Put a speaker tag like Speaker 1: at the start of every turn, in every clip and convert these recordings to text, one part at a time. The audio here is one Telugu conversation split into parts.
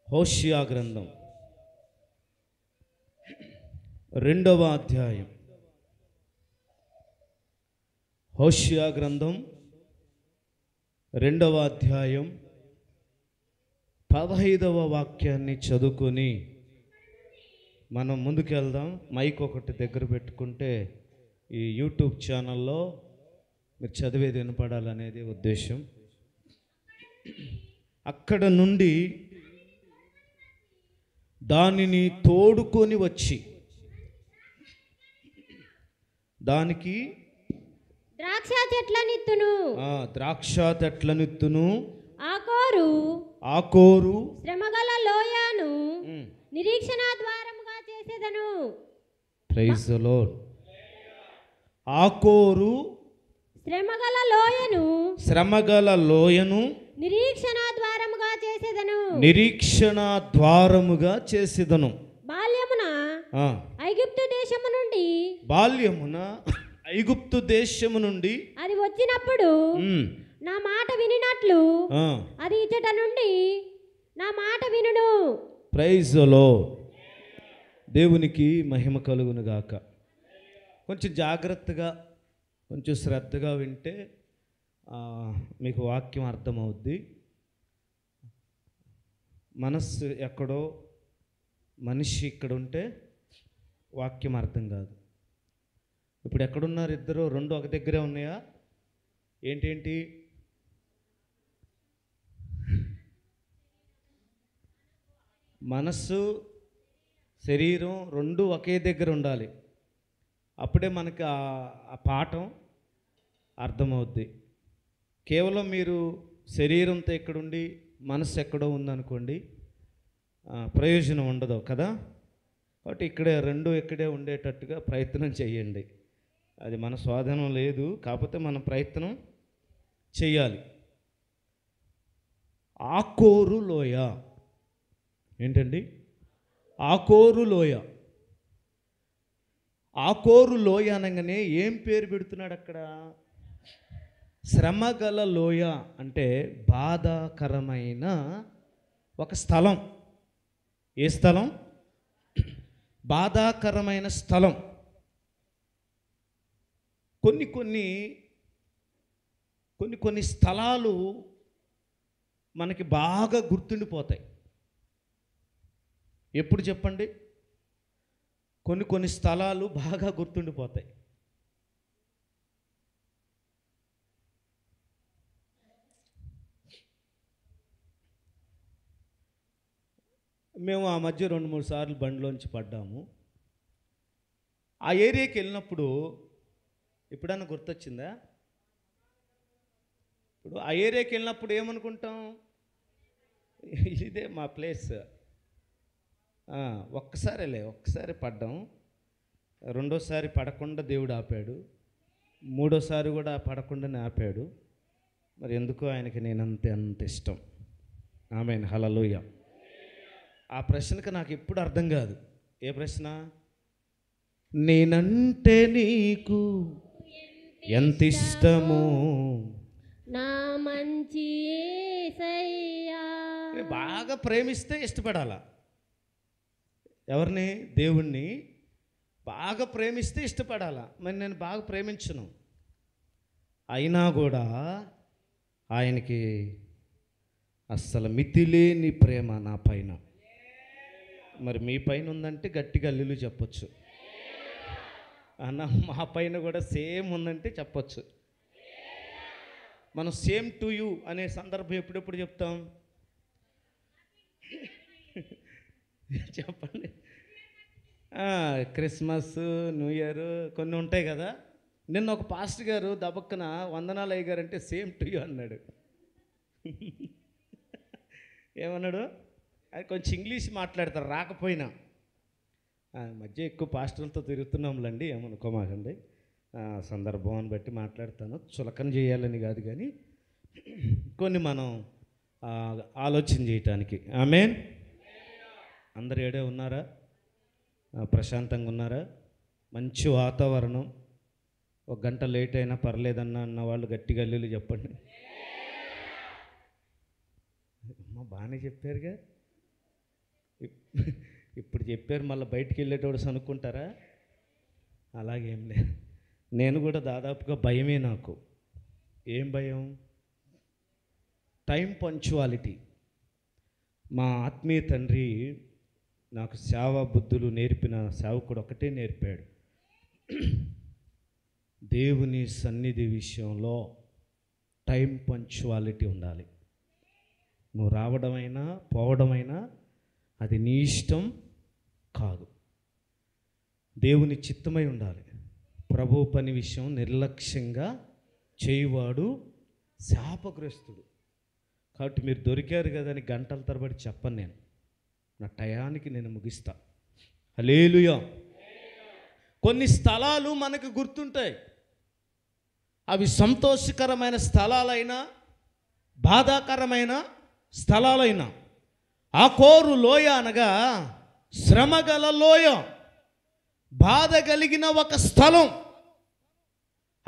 Speaker 1: హోషియా గ్రంథం 2వ అధ్యాయం. హోషియా గ్రంథం 2వ అధ్యాయం 15వ వాక్యాన్ని చదువుకొని మనం ముందుకెళ్దాం. మైక్ ఒకటి దగ్గర పెట్టుకుంటే ఈ యూట్యూబ్ ఛానల్లో మీరు చదివేది వినపడాలనేది ఉద్దేశం. అక్కడ నుండి దానిని తోడుకొని వచ్చి దానికి
Speaker 2: ద్రాక్ష చెట్లనిత్తును
Speaker 1: ఆకోరు
Speaker 2: శ్రమగల లోయను నిరీక్షణ ద్వారముగా చేసేదను.
Speaker 1: Praise the Lord. ఆకోరు శ్రమగల లోయను
Speaker 2: నిరీక్షణ ద్వారముగా
Speaker 1: చేసేదను. బాల్యమున ఐగుప్తు దేశము నుండి
Speaker 2: అది వచ్చినప్పుడు నా మాట వినినట్లు అది ఇచ్చట నుండి నా మాట వినును.
Speaker 1: Praise the lord. దేవునికి మహిమ కలుగును గాక. కొంచెం జాగ్రత్తగా కొంచెం శ్రద్ధగా వింటే మీకు వాక్యం అర్థమవుద్ది. మనస్సు ఎక్కడో మనిషి ఇక్కడ ఉంటే వాక్యం అర్థం కాదు. ఇప్పుడు ఎక్కడున్నారు ఇద్దరు? రెండు ఒక దగ్గరే ఉన్నాయా? ఏంటేంటి? మనస్సు శరీరం రెండు ఒకే దగ్గర ఉండాలి. అప్పుడే మనకి ఆ పాఠం అర్థమవుద్ది. కేవలం మీరు శరీరంతో ఎక్కడుండి మనస్సు ఎక్కడో ఉందనుకోండి, ప్రయోజనం ఉండదు కదా. కాబట్టి ఇక్కడే రెండు ఇక్కడే ఉండేటట్టుగా ప్రయత్నం చేయండి. అది మన స్వాధీనం లేదు, కాకపోతే మనం ప్రయత్నం చేయాలి. ఆకోరు లోయ ఏంటండి? ఆకోరు లోయ. ఆకోరు లోయ అనగానే ఏం పేరు పెడుతున్నాడు అక్కడ? శ్రమగల లోయ అంటే బాధాకరమైన ఒక స్థలం. ఏ స్థలం? బాధాకరమైన స్థలం. కొన్ని స్థలాలు మనకి బాగా గుర్తుండిపోతాయి. ఎప్పుడు చెప్పండి? కొన్ని స్థలాలు బాగా గుర్తుండిపోతాయి. మేము ఆ మధ్య 2-3 సార్లు బండిలోంచి పడ్డాము. ఆ ఏరియాకి వెళ్ళినప్పుడు ఎప్పుడన్నా గుర్తొచ్చిందా? ఇప్పుడు ఆ ఏరియాకి వెళ్ళినప్పుడు ఏమనుకుంటాం? ఇదే మా ప్లేస్. ఒక్కసారి పడ్డాం. రెండోసారి పడకుండా దేవుడు ఆపాడు. మూడోసారి కూడా పడకుండానే ఆపాడు. మరి ఎందుకో ఆయనకి నేనంతే అంత ఇష్టం. ఆమేన్, హల్లెలూయా. ఆ ప్రశ్నకు నాకు ఎప్పుడు అర్థం కాదు. ఏ ప్రశ్న? నేనంటే నీకు ఎంత ఇష్టమో
Speaker 2: నా మంచి యేసయ్యా.
Speaker 1: బాగా ప్రేమిస్తే ఇష్టపడాలా? ఎవరిని? దేవుణ్ణి బాగా ప్రేమిస్తే ఇష్టపడాలా. మరి నేను బాగా ప్రేమించను, అయినా కూడా ఆయనకి అస్సలు మితిలేని ప్రేమ నా పైన. మరి మీ పైన ఉందంటే గట్టిగా అల్లులు చెప్పొచ్చు. అన్న మా పైన కూడా సేమ్ ఉందంటే చెప్పొచ్చు. మనం సేమ్ టు యూ అనే సందర్భం ఎప్పుడెప్పుడు చెప్తాం? చెప్పండి. క్రిస్మస్, న్యూ ఇయర్ కొన్ని ఉంటాయి కదా. నిన్న ఒక పాస్టర్ గారు దబక్కన వందనాలు అయ్యగారు అంటే సేమ్ టు యూ అన్నాడు. ఏమన్నాడు? అది కొంచెం ఇంగ్లీష్ మాట్లాడతారు రాకపోయినా. మధ్య ఎక్కువ పాస్టర్లతో తిరుగుతున్నాంలండి, ఏమనుకోమాకండి. సందర్భాన్ని బట్టి మాట్లాడతాను, చులకన చేయాలని కాదు, కానీ కొన్ని మనం ఆలోచన చేయటానికి. ఆమేన్. అందరు ఏడే ఉన్నారా? ప్రశాంతంగా ఉన్నారా? మంచి వాతావరణం. ఒక గంట లేట్ అయినా పర్లేదన్న అన్న వాళ్ళు గట్టిగా అల్లులు చెప్పండి. బాగానే చెప్పారుగా. ఇప్పుడు చెప్పారు మళ్ళీ బయటికి వెళ్ళేటోడు అనుకుంటారా? అలాగేం లేదు. నేను కూడా దాదాపుగా భయమే నాకు. ఏం భయం? Time punctuality. మా ఆత్మీయ తండ్రి నాకు సేవా బుద్ధులు నేర్పిన సేవకుడు ఒకటే నేర్పాడు. దేవుని సన్నిధి విషయంలో టైం పంక్చువాలిటీ ఉండాలి. నువ్వు రావడమైనా పోవడమైనా అది నీ ఇష్టం కాదు, దేవుని చిత్తమై ఉండాలి. ప్రభు పని విషయం నిర్లక్ష్యంగా చేయువాడు శాపగ్రస్తుడు. కాబట్టి మీరు దొరికారు కదా అని గంటల తరబడి చెప్పను. నేను నా టయానికి నేను ముగిస్తా. హల్లెలూయా. కొన్ని స్థలాలు మనకు గుర్తుంటాయి. అవి సంతోషకరమైన స్థలాలైనా బాధాకరమైన స్థలాలైనా. ఆకోరు లోయ అనగా శ్రమగల లోయ, బాధ కలిగిన ఒక స్థలం.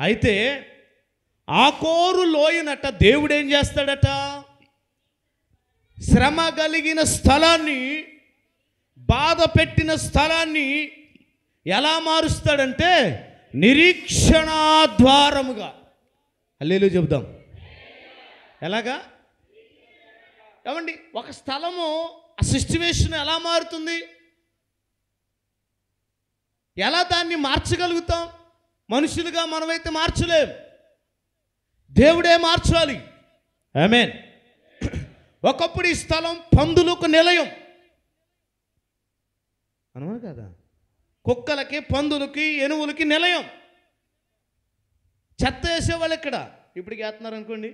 Speaker 1: అయితే ఆకోరు లోయనట దేవుడు ఏం చేస్తాడట? శ్రమ కలిగిన స్థలాన్ని, బాధ పెట్టిన స్థలాన్ని ఎలా మారుస్తాడంటే నిరీక్షణ ద్వారముగా. హల్లెలూయా చెబుదాం. ఎలాగా? ఏమండి, ఒక స్థలము ఆ సిచ్యువేషన్ ఎలా మారుతుంది? ఎలా దాన్ని మార్చగలుగుతాం? మనుషులుగా మనమైతే మార్చలేం, దేవుడే మార్చాలి. ఆమేన్. ఒకప్పుడు ఈ స్థలం పందులకు నిలయం అనమాట కదా, కుక్కలకి, పందులకి, ఎనువులకి నిలయం. చెత్త వేసేవాళ్ళు ఇక్కడ, ఇప్పటికి వేస్తున్నారు అనుకోండి.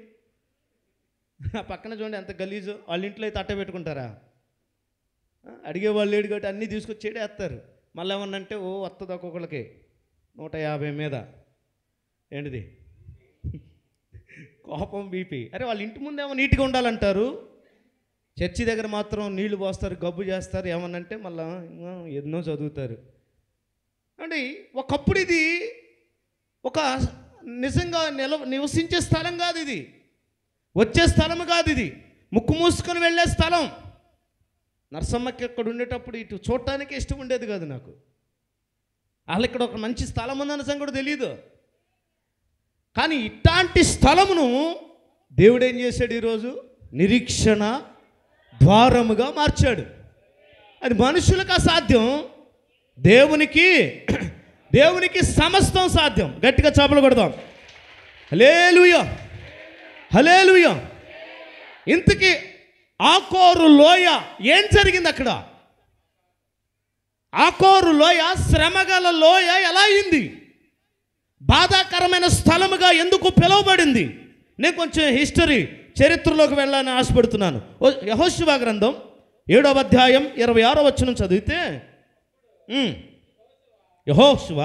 Speaker 1: పక్కన చూడండి ఎంత గలీజు. వాళ్ళ ఇంట్లో అయితే అట్ట పెట్టుకుంటారా? అడిగేవాళ్ళు లేడు కాబట్టి అన్నీ తీసుకొచ్చి వేస్తారు. మళ్ళీ ఏమన్నంటే ఓ వస్తుంది ఒక్కొక్కళ్ళకి 150 మీద. ఏంటిది? కోపం, బీపీ. అరే వాళ్ళ ఇంటి ముందేమో నీట్గా ఉండాలంటారు, చర్చి దగ్గర మాత్రం నీళ్లు పోస్తారు, గబ్బు చేస్తారు. ఏమన్నంటే మళ్ళీ ఎన్నో చదువుతారు. అంటే ఒకప్పుడు ఇది ఒక నిజంగా నివసించే స్థలం కాదు, ఇది వచ్చే స్థలం కాదు, ఇది ముక్కు మూసుకొని వెళ్ళే స్థలం. నరసమ్మకి అక్కడ ఉండేటప్పుడు ఇటు చూడటానికి ఇష్టం ఉండేది కాదు నాకు. అసలు ఇక్కడ ఒక మంచి స్థలం ఉందన్న సంగతి కూడా తెలియదు. కానీ ఇట్లాంటి స్థలమును దేవుడు ఏం చేశాడు? ఈరోజు నిరీక్షణ ద్వారముగా మార్చాడు. అది మనుషులకు అసాధ్యం, దేవునికి సమస్తం సాధ్యం. గట్టిగా చప్పలు కొడదాం. హల్లెలూయా, హల్లెలూయా. ఇంతకీ ఆకోరు లోయ ఏం జరిగింది అక్కడ? ఆకోరు లోయ శ్రమగల లోయ ఎలా అయింది? బాధాకరమైన స్థలముగా ఎందుకు పిలువబడింది? నేను కొంచెం హిస్టరీ, చరిత్రలోకి వెళ్ళాలని ఆశపడుతున్నాను. యెహోషువ గ్రంథం 7వ అధ్యాయం 26వ వచనం చదివితే, యెహోషువ,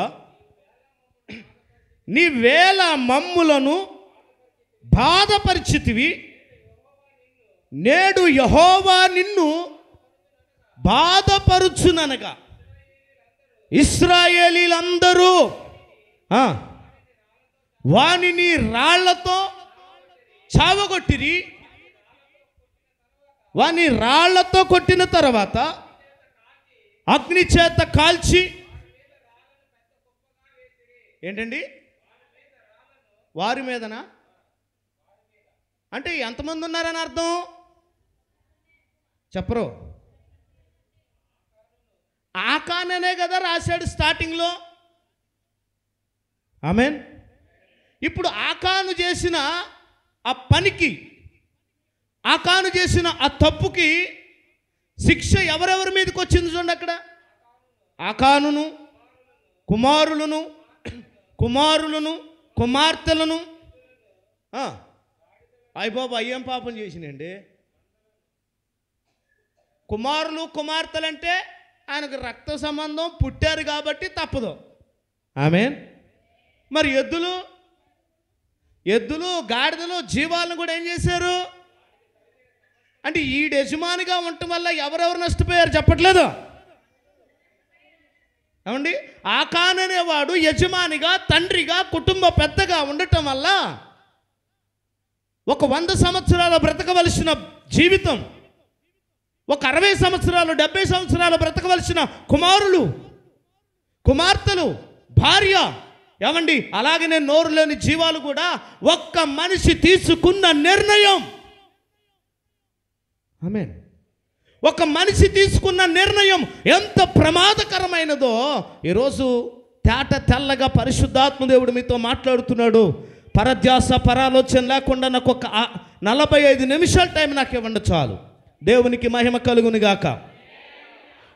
Speaker 1: నీ వేల మమ్ములను బాధపరిచితివి, నేడు యెహోవా నిన్ను బాధపరుచుననగా ఇశ్రాయేలీలందరూ వానిని రాళ్లతో చావగొట్టిరి. వాని రాళ్లతో కొట్టిన తర్వాత అగ్ని చేత కాల్చి, ఏంటండి వారి మీదనా? అంటే ఎంతమంది ఉన్నారని అర్థం చెప్పరు. ఆకాననే కదా రాశాడు స్టార్టింగ్లో. ఆమేన్. ఇప్పుడు ఆకాను చేసిన ఆ పనికి, ఆకాను చేసిన ఆ తప్పుకి శిక్ష ఎవరెవరి మీదకి వచ్చింది చూడండి అక్కడ. ఆకానును, కుమారులను, కుమార్తెలను. అయ్య బాబు అయ్యేం పాపం చేసినండి. కుమారులు, కుమార్తెలంటే ఆయనకు రక్త సంబంధం, పుట్టారు కాబట్టి తప్పదు. ఆమేన్. మరి ఎద్దులు, గాడిదలు, జీవాలను కూడా ఏం చేశారు? అంటే ఈడు యజమానిగా ఉండటం వల్ల ఎవరెవరు నష్టపోయారు చెప్పట్లేదు. ఏమండి, ఆకాను అనేవాడు యజమానిగా, తండ్రిగా, కుటుంబ పెద్దగా ఉండటం వల్ల ఒక 100 సంవత్సరాల బ్రతకవలసిన జీవితం ఒక 60 సంవత్సరాలు 70 సంవత్సరాలు బ్రతకవలసిన కుమారులు, కుమార్తెలు, భార్య, ఏమండి అలాగనే నోరు లేని జీవాలు కూడా ఒక్క మనిషి తీసుకున్న నిర్ణయం, ఆమేన్, ఒక మనిషి తీసుకున్న నిర్ణయం ఎంత ప్రమాదకరమైనదో ఈరోజు తేట తెల్లగా పరిశుద్ధాత్మ దేవుడు మీతో మాట్లాడుతున్నాడు. పరధ్యాస పరాలోచన లేకుండా నాకు ఒక 45 నిమిషాల టైం నాకు ఇవ్వండి చాలు. దేవునికి మహిమ కలుగును గాక.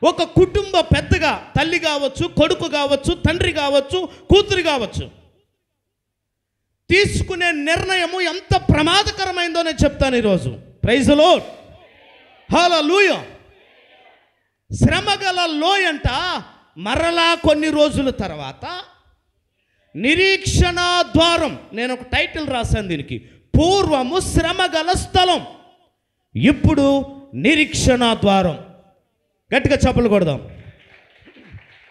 Speaker 1: ఒక కుటుంబ పెద్దగా తల్లి కావచ్చు, కొడుకు కావచ్చు, తండ్రి కావచ్చు, కూతురు కావచ్చు, తీసుకునే నిర్ణయము ఎంత ప్రమాదకరమైందో నేను చెప్తాను ఈరోజు. ప్రైజ్ ది లార్డ్, హల్లెలూయా. శ్రమగల లోయంట మరలా కొన్ని రోజుల తర్వాత నిరీక్షణ ద్వారం. నేను ఒక టైటిల్ రాశాను దీనికి, పూర్వము శ్రమగల స్థలం, ఇప్పుడు నిరీక్షణ ద్వారం. గట్టిగా చప్పలు కొడదాం.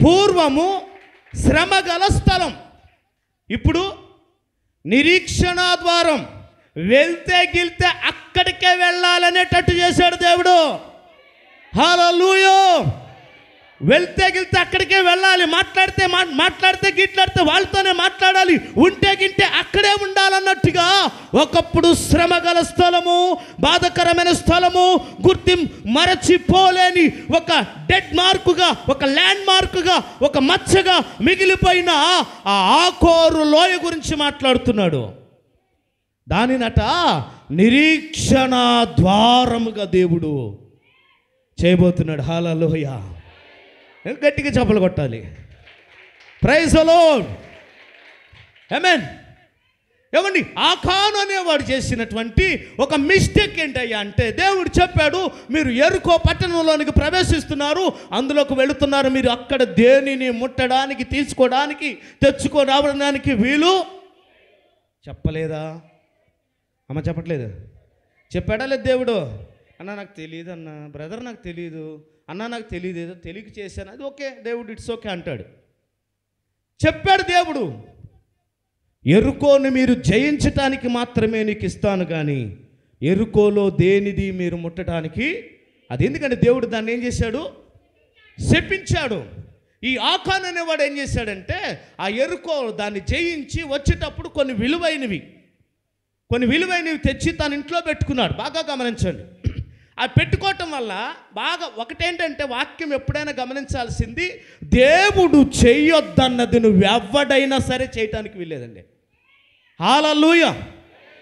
Speaker 1: పూర్వము శ్రమగల స్థలం, ఇప్పుడు నిరీక్షణ ద్వారం. వెళ్తే గిల్తే అక్కడికే వెళ్ళాలనేటట్టు చేశాడు దేవుడు. హల్లెలూయా. వెళ్తే గిల్తే అక్కడికే వెళ్ళాలి, మాట్లాడితే గిట్లాడితే వాళ్ళతోనే మాట్లాడాలి, ఉంటే గింటే అక్కడే ఉండాలన్నట్టుగా ఒకప్పుడు శ్రమగల స్థలము, బాధకరమైన స్థలము, మరచిపోలేని ఒక డెడ్ మార్కుగా, ఒక ల్యాండ్ మార్కుగా, ఒక మచ్చగా మిగిలిపోయిన ఆ ఆకోరు లోయ గురించి మాట్లాడుతున్నాడు. దానినట నిరీక్షణ ద్వారముగా దేవుడు చేయబోతున్నాడు. హల్లెలూయా. గట్టిగా చప్పలు కొట్టాలి. ప్రైజ్ ది లార్డ్, ఆమేన్. ఏమండి ఆకాను అనేవాడు చేసినటువంటి ఒక మిస్టేక్ ఏంటయ్యా అంటే, దేవుడు చెప్పాడు మీరు యెరికో పట్టణంలోనికి ప్రవేశిస్తున్నారు, అందులోకి వెళుతున్నారు, మీరు అక్కడ దేనిని ముట్టడానికి, తీసుకోవడానికి, రావడానికి వీలు చెప్పలేదా? అమ్మ చెప్పట్లేదు. చెప్పాడా లేదు దేవుడు? అన్న నాకు తెలియదు, అన్న బ్రదర్ నాకు తెలియదు, అన్న నాకు తెలియదు, ఏదో తెలియక చేశాను, అది ఓకే దేవుడు, ఇట్స్ ఓకే అంటాడు. చెప్పాడు దేవుడు, యెరికోను మీరు జయించటానికి మాత్రమే నీకు ఇస్తాను, కానీ యెరికోలో దేనిది మీరు ముట్టడానికి అది. ఎందుకంటే దేవుడు దాన్ని ఏం చేశాడు? శపించాడు. ఈ ఆకాను అనేవాడు ఏం చేశాడంటే, ఆ యెరికో దాన్ని జయించి వచ్చేటప్పుడు కొన్ని విలువైనవి తెచ్చి తన ఇంట్లో పెట్టుకున్నాడు. బాగా గమనించండి. ఆ పెట్టుకోవటం వల్ల బాగా ఒకటేంటంటే, వాక్యం ఎప్పుడైనా గమనించాల్సింది, దేవుడు చెయ్యొద్దన్నది నువ్వు ఎవడైనా సరే చేయటానికి వీల్లేదండి. హల్లెలూయా.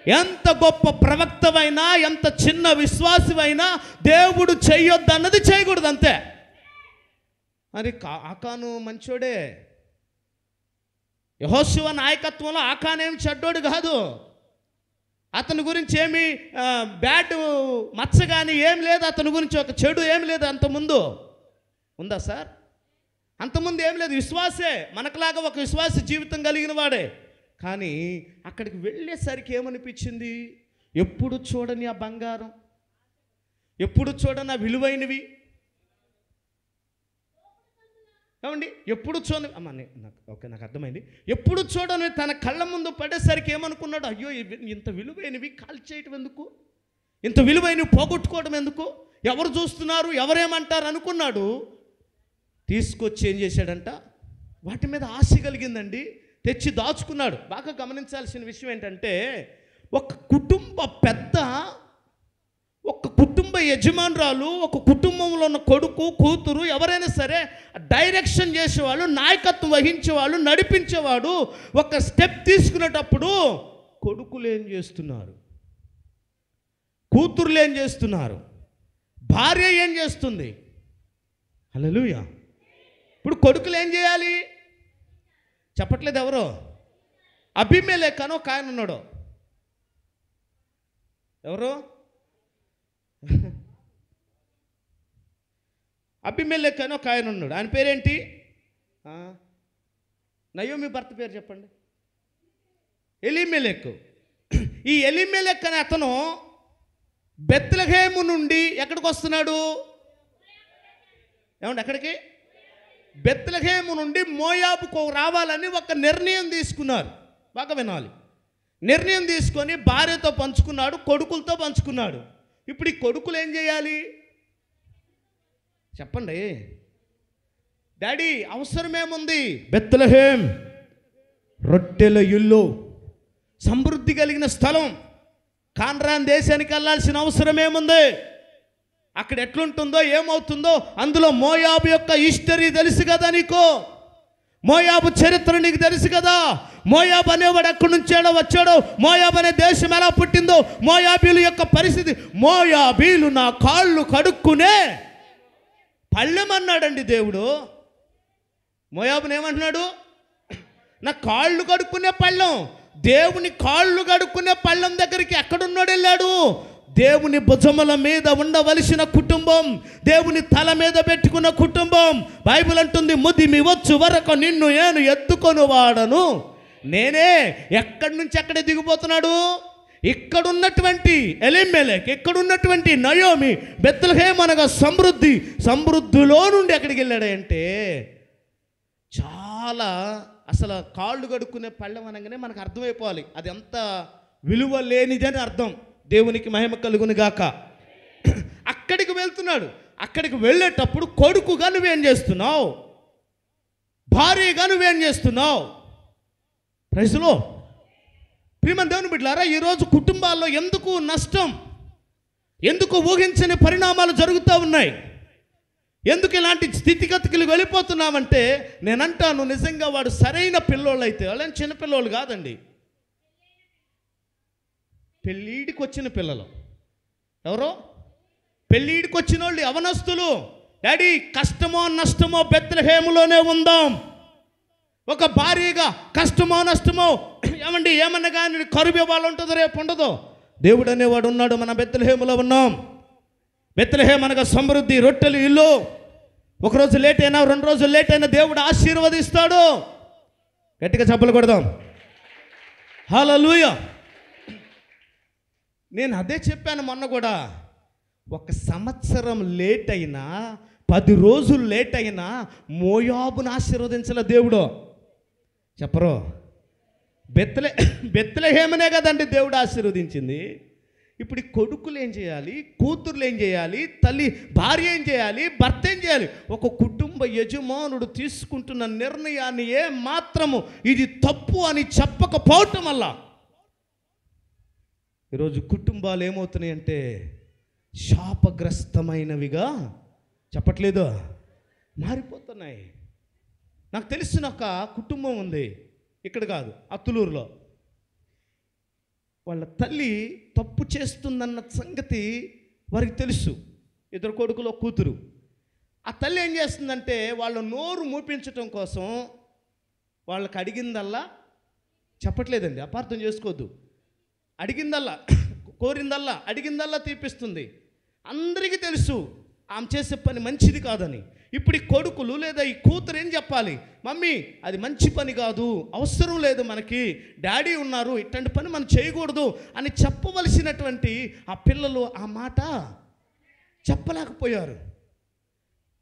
Speaker 1: ఎంత గొప్ప ప్రవక్తవైనా, ఎంత చిన్న విశ్వాసమైనా దేవుడు చెయ్యొద్దన్నది చేయకూడదు, అంతే. మరి ఆకాను మంచోడే, యెహోషువ నాయకత్వంలో ఆకానేం చెడ్డోడు కాదు. అతని గురించి ఏమి బ్యాడ్ మచ్చ కానీ ఏం లేదు, అతని గురించి ఒక చెడు ఏం లేదు. అంతకుముందు ఉందా సార్? అంతకుముందు ఏం లేదు, విశ్వాసే, మనకులాగా ఒక విశ్వాస జీవితం కలిగిన వాడే. కానీ అక్కడికి వెళ్ళేసరికి ఏమనిపించింది? ఎప్పుడు చూడని ఆ బంగారం, ఎప్పుడు చూడని ఆ విలువైనవి, ఏమండి ఎప్పుడు చూడని ఓకే నాకు అర్థమైంది. ఎప్పుడు చూడని తన కళ్ళ ముందు పడేసరికి ఏమనుకున్నాడు? అయ్యో ఇంత విలువైనవి కాల్చేయటం ఎందుకు, ఇంత విలువైనవి పోగొట్టుకోవడం ఎందుకు, ఎవరు చూస్తున్నారు, ఎవరేమంటారు అనుకున్నాడు. తీసుకొచ్చి ఏం చేశాడంట? వాటి మీద ఆశ కలిగిందండి, తెచ్చి దాచుకున్నాడు. బాగా గమనించాల్సిన విషయం ఏంటంటే, ఒక కుటుంబ పెద్ద, ఒక కుటుంబ యజమానురాలు, ఒక కుటుంబంలో ఉన్న కొడుకు, కూతురు, ఎవరైనా సరే డైరెక్షన్ చేసేవాళ్ళు, నాయకత్వం వహించేవాళ్ళు, నడిపించేవాడు ఒక స్టెప్ తీసుకునేటప్పుడు కొడుకులు ఏం చేస్తున్నారు, కూతుర్లు ఏం చేస్తున్నారు, భార్య ఏం చేస్తుంది? హల్లెలూయా. ఇప్పుడు కొడుకులు ఏం చేయాలి? చెప్పట్లేదు ఎవరో. అబీమెలెకు అని ఒక ఆయన ఉన్నాడు. ఎవరు? అబీమెలెకు అని ఒక ఆయన ఉన్నాడు. ఆయన పేరేంటి? నయోమి భర్త పేరు చెప్పండి. ఎలీమెలెకు. ఈ ఎలీమెలెకు అనే అతను బెత్లెహేము నుండి ఎక్కడికి వస్తున్నాడు? ఏమండి ఎక్కడికి? బెత్లెహేము నుండి మోయాబుకు రావాలని ఒక నిర్ణయం తీసుకున్నారు. బాగా వినాలి. నిర్ణయం తీసుకొని భార్యతో పంచుకున్నాడు, కొడుకులతో పంచుకున్నాడు. ఇప్పుడు ఈ కొడుకులు ఏం చేయాలి? చెప్పండి. డాడీ అవసరమేముంది? బెత్లెహేం రొట్టెల ఇల్లు, సమృద్ధి కలిగిన స్థలం. కానాను దేశానికి వెళ్ళాల్సిన అవసరమేముంది? అక్కడ ఎట్లుంటుందో ఏమవుతుందో, అందులో మోయాబు యొక్క హిస్టరీ తెలుసు కదా నీకు, మోయాబు చరిత్ర నీకు తెలుసు కదా. మోయాబు అనేవాడు ఎక్కడి నుంచాడో వచ్చాడో, మోయాబు అనే దేశం ఎలా పుట్టిందో, మోయాబీల యొక్క పరిస్థితి. మోయాబీలు నా కాళ్ళు కడుక్కునే పళ్ళెమన్నాడండి దేవుడు. మోయాబుని ఏమంటున్నాడు? నా కాళ్ళు కడుక్కునే పళ్ళెం. దేవుని కాళ్ళు కడుక్కునే పళ్ళెం దగ్గరికి ఎక్కడున్నాడు వెళ్ళాడు? దేవుని భుజముల మీద ఉండవలసిన కుటుంబం, దేవుని తల మీద పెట్టుకున్న కుటుంబం. బైబిల్ అంటుంది, ముదిమి వచ్చు వరకు నిన్ను నేను ఎత్తుకొని వాడను నేనే. ఎక్కడి నుంచి ఎక్కడే దిగిపోతున్నాడు? ఇక్కడున్నటువంటి ఎలీమెలెకు, ఇక్కడున్నటువంటి నయోమి, బెత్లెహేం అనగా సమృద్ధి, సమృద్ధిలో నుండి ఎక్కడికి వెళ్ళాడంటే చాలా అసలు కాళ్ళు కడుక్కునే పళ్ళెం అనగానే మనకు అర్థమైపోవాలి అది ఎంత విలువ లేనిదని అర్థం. దేవునికి మహిమ కలుగును గాక. అక్కడికి వెళ్తున్నాడు. అక్కడికి వెళ్ళేటప్పుడు కొడుకుగా నువ్వేం చేస్తున్నావు? భార్యగా నువ్వేం చేస్తున్నావు? ప్రైజ్లో ప్రియమైన దేవుని బిడ్డలారా, ఈరోజు కుటుంబాల్లో ఎందుకు నష్టం, ఎందుకు ఊహించని పరిణామాలు జరుగుతూ ఉన్నాయి, ఎందుకు ఇలాంటి స్థితిగతులు వెళ్ళిపోతున్నామంటే, నేనంటాను నిజంగా వాడు సరైన పిల్లోళ్ళు అయితే, వాళ్ళని చిన్నపిల్లోళ్ళు కాదండి, పెళ్ళిడికి వచ్చిన పిల్లలు. ఎవరో పెళ్ళిడికి వచ్చిన వాళ్ళు యవనస్తులు. డాడీ కష్టమో నష్టమో బెత్లెహేములోనే ఉందాం. ఒక భార్యగా కష్టమో నష్టమో ఏమండి ఏమన్నా కానీ కరువు వాళ్ళు ఉంటుందో రేపు ఉండదో, దేవుడు అనేవాడు ఉన్నాడు. మన బెత్లెహేములో ఉన్నాం. బెత్లెహేం అనగా సమృద్ధి, రొట్టెలు ఇల్లు. ఒకరోజు లేట్ అయినా, 2 రోజులు లేట్ అయినా దేవుడు ఆశీర్వదిస్తాడు. గట్టిగా చప్పలు కొడదాం. హల్లెలూయా. నేను అదే చెప్పాను మొన్న కూడా. 1 సంవత్సరం లేట్ అయినా, 10 రోజులు లేట్ అయినా మోయాబును ఆశీర్వదించలే దేవుడు. చెప్పరు? బెత్లెహేమునే కదండి దేవుడు ఆశీర్వదించింది. ఇప్పుడు ఈ కొడుకులు ఏం చేయాలి, కూతుర్లు ఏం చేయాలి, తల్లి భార్య ఏం చేయాలి, భర్త ఏం చేయాలి? ఒక కుటుంబ యజమానుడు తీసుకుంటున్న నిర్ణయాన్ని ఏ మాత్రము ఇది తప్పు అని చెప్పకపోవటం వల్ల ఈరోజు కుటుంబాలు ఏమవుతున్నాయి అంటే శాపగ్రస్తమైనవిగా, చెప్పట్లేదు, మారిపోతున్నాయి. నాకు తెలిసిన ఒక కుటుంబం ఉంది, ఇక్కడ కాదు అత్తులూరులో. వాళ్ళ తల్లి తప్పు చేస్తుందన్న సంగతి వారికి తెలుసు. 2 కొడుకులు, 1 కూతురు. ఆ తల్లి ఏం చేస్తుందంటే వాళ్ళ నోరు మూపించటం కోసం వాళ్ళకి అడిగిందల్లా, చెప్పట్లేదండి, అపార్థం చేసుకోవద్దు, అడిగిందల్లా, కోరిందల్లా, అడిగిందల్లా తీపిస్తుంది. అందరికీ తెలుసు ఆమె చేసే పని మంచిది కాదని. ఇప్పుడు ఈ కొడుకులు లేదా ఈ కూతురు ఏం చెప్పాలి? మమ్మీ అది మంచి పని కాదు, అవసరం లేదు, మనకి డాడీ ఉన్నారు, ఇట్లాంటి పని మనం చేయకూడదు అని చెప్పవలసినటువంటి ఆ పిల్లలు ఆ మాట చెప్పలేకపోయారు.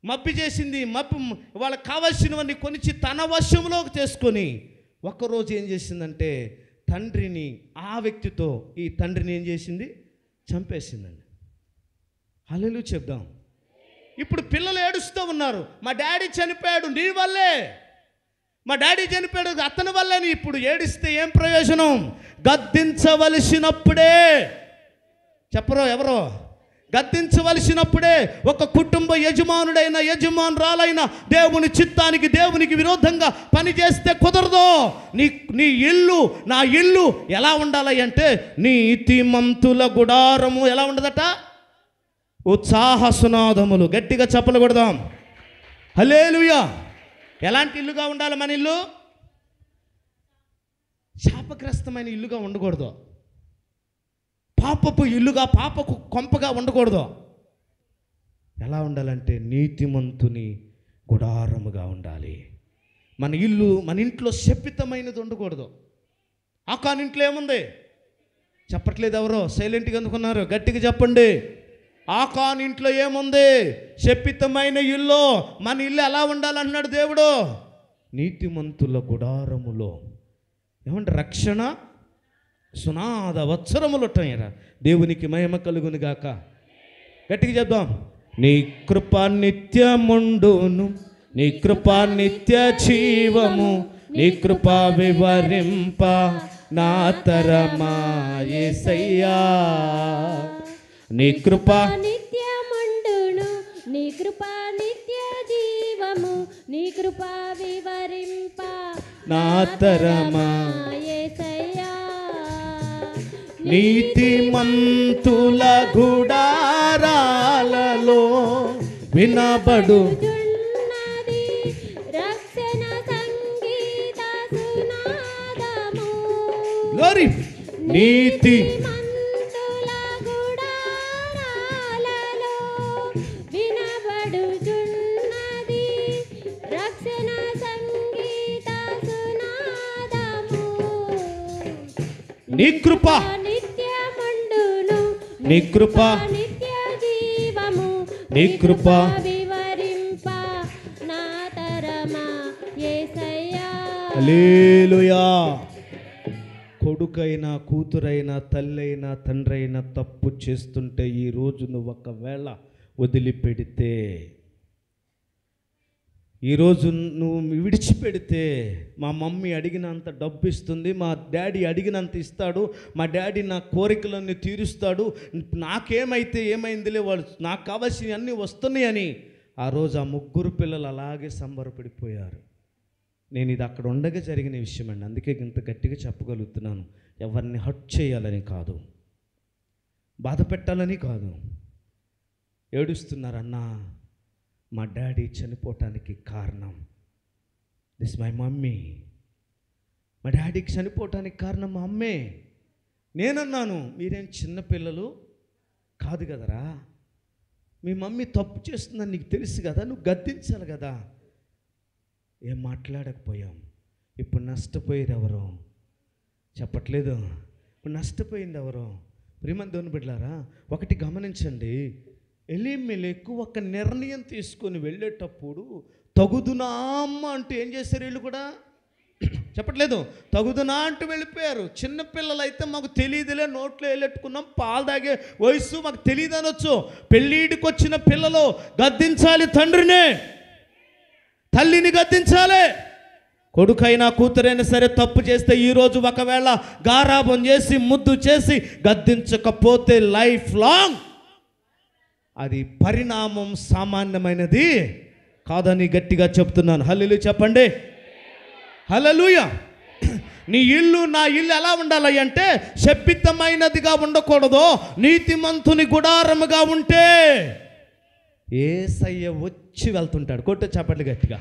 Speaker 1: మబ్బి చేసింది, వాళ్ళకి కావాల్సినవన్నీ కొనిచ్చి తన వశంలోకి చేసుకొని ఒక్కరోజు ఏం చేసిందంటే తండ్రిని, ఆ వ్యక్తితో ఈ తండ్రిని ఏం చేసింది? చంపేసిందండి. హల్లెలూయా చెప్దాం. ఇప్పుడు పిల్లలు ఏడుస్తూ ఉన్నారు, మా డాడీ చనిపోయాడు నీ వల్లే, మా డాడీ చనిపోయాడు అతని వల్లని. ఇప్పుడు ఏడిస్తే ఏం ప్రయోజనం? గద్దించవలసినప్పుడే, చెప్పరో ఎవరో, గద్దించవలసినప్పుడే ఒక కుటుంబ యజమానుడైన యజమానురాలైన దేవుని చిత్తానికి, దేవునికి విరోధంగా పని చేస్తే కుదరదు. నీ ఇల్లు, నా ఇల్లు ఎలా ఉండాలి అంటే నీతిమంతుల గుడారము ఎలా ఉండదట? ఉత్సాహ సునాదములు. గట్టిగా చప్పలు కొడదాం. హల్లెలూయా. ఎలాంటి ఇల్లుగా ఉండాలి మన ఇల్లు? శాపగ్రస్తమైన ఇల్లుగా ఉండకూడదు, పాపపు ఇల్లుగా, పాపకు కొంపగా ఉండకూడదు. ఎలా ఉండాలంటే నీతిమంతుని గుడారముగా ఉండాలి మన ఇల్లు. మన ఇంట్లో శపితమైనది ఉండకూడదు. ఆకాన్ ఇంట్లో ఏముంది? చెప్పట్లేదు ఎవరో, సైలెంట్గా అందుకున్నారు, గట్టిగా చెప్పండి. ఆకాన్ ఇంట్లో ఏముంది? శపితమైన ఇల్లు. మన ఇల్లు ఎలా ఉండాలన్నాడు దేవుడు? నీతిమంతుల గుడారములో. ఏమంటే రక్షణ సునాద వత్సరములుంటాయరా. దేవునికి మహిమ కలుగును గాక. గట్టిగా చెప్దాం. నీ కృప నిత్యముండును, నీ కృప నిత్య జీవము, నీ కృప వివరింప నా తరమా యేసయ్యా. నీ కృప
Speaker 2: నిత్యముండును, నీ కృప నిత్య జీవము, నీ కృప వివరింప
Speaker 1: నా తరమా
Speaker 2: యేసయ్యా.
Speaker 1: నీతిమంతుల గుడారాలలో వినబడు
Speaker 2: రక్షణ సంగీత సునాదము.
Speaker 1: గ్లోరీ. నీతి
Speaker 2: మంతుల గుడారాలలో వినబడుచున్నది రక్షణ సంగీత సునాదము.
Speaker 1: నీ కృప
Speaker 2: నిత్యముండును,
Speaker 1: నీ కృప
Speaker 2: నిత్య జీవము,
Speaker 1: నీ కృప
Speaker 2: వివరింప నా తరమా యేసయ్యా.
Speaker 1: హల్లెలూయా. కొడుకైనా కూతురైనా తల్లైనా తండ్రైనా తప్పు చేస్తుంటే ఈరోజు నువ్వు ఒకవేళ వదిలిపెడితే, ఈరోజు నువ్వు విడిచిపెడితే, మా మమ్మీ అడిగినంత డబ్బు ఇస్తుంది, మా డాడీ అడిగినంత ఇస్తాడు, మా డాడీ నా కోరికలన్నీ తీరుస్తాడు, నాకేమైతే ఏమైందిలే, వాళ్ళు నాకు కావాల్సినవి అన్నీ వస్తున్నాయని ఆ రోజు ఆ ముగ్గురు పిల్లలు అలాగే సంబరపడిపోయారు. నేను ఇది అక్కడ ఉండగా జరిగిన విషయం అండి, అందుకే ఇంత గట్టిగా చెప్పగలుగుతున్నాను. ఎవరిని హర్ట్ చేయాలని కాదు, బాధ పెట్టాలని కాదు. ఏడుస్తున్నారన్నా, మా డాడీ చనిపోవటానికి కారణం, దిస్ మై మమ్మీ. మా డాడీకి చనిపోవటానికి కారణం మా అమ్మే. నేనన్నాను, మీరేం చిన్నపిల్లలు కాదు కదరా, మీ మమ్మీ తప్పు చేస్తుందని నీకు తెలుసు కదా, నువ్వు గద్దించాలి కదా. ఏం మాట్లాడకపోయాం. ఇప్పుడు నష్టపోయేది ఎవరో చెప్పట్లేదు, ఇప్పుడు నష్టపోయింది ఎవరో. ప్రియమైన దేవుని బిడ్డలారా, ఒకటి గమనించండి, ఎలీమెలెకు ఒక నిర్ణయం తీసుకొని వెళ్ళేటప్పుడు తగుదునా అమ్మ అంటూ ఏం చేశారు వీళ్ళు కూడా చెప్పట్లేదు, తగుదునా అంటూ వెళ్ళిపోయారు. చిన్నపిల్లలు అయితే మాకు తెలియదులే, నోట్లో వెళ్ళెట్టుకున్నాం, పాలు తాగే వయసు మాకు తెలియదు అనొచ్చు. పెళ్ళిడికి వచ్చిన పిల్లలు గద్దించాలి తండ్రినే, తల్లిని గద్దించాలి. కొడుకైనా కూతురైనా సరే తప్పు చేస్తే ఈరోజు ఒకవేళ గారాబం చేసి ముద్దు చేసి గద్దించకపోతే లైఫ్ లాంగ్ అది పరిణామం సామాన్యమైనది కాదని గట్టిగా చెప్తున్నాను. హల్లెలూయా చెప్పండి, హల్లెలూయా. నీ ఇల్లు నా ఇల్లు ఎలా ఉండాలి అంటే శపితమైనదిగా ఉండకూడదు, నీతిమంతుని గుడారముగా ఉంటే యేసయ్య వచ్చి వెళ్తుంటాడు. కొట్టు చప్పట్లు గట్టిగా.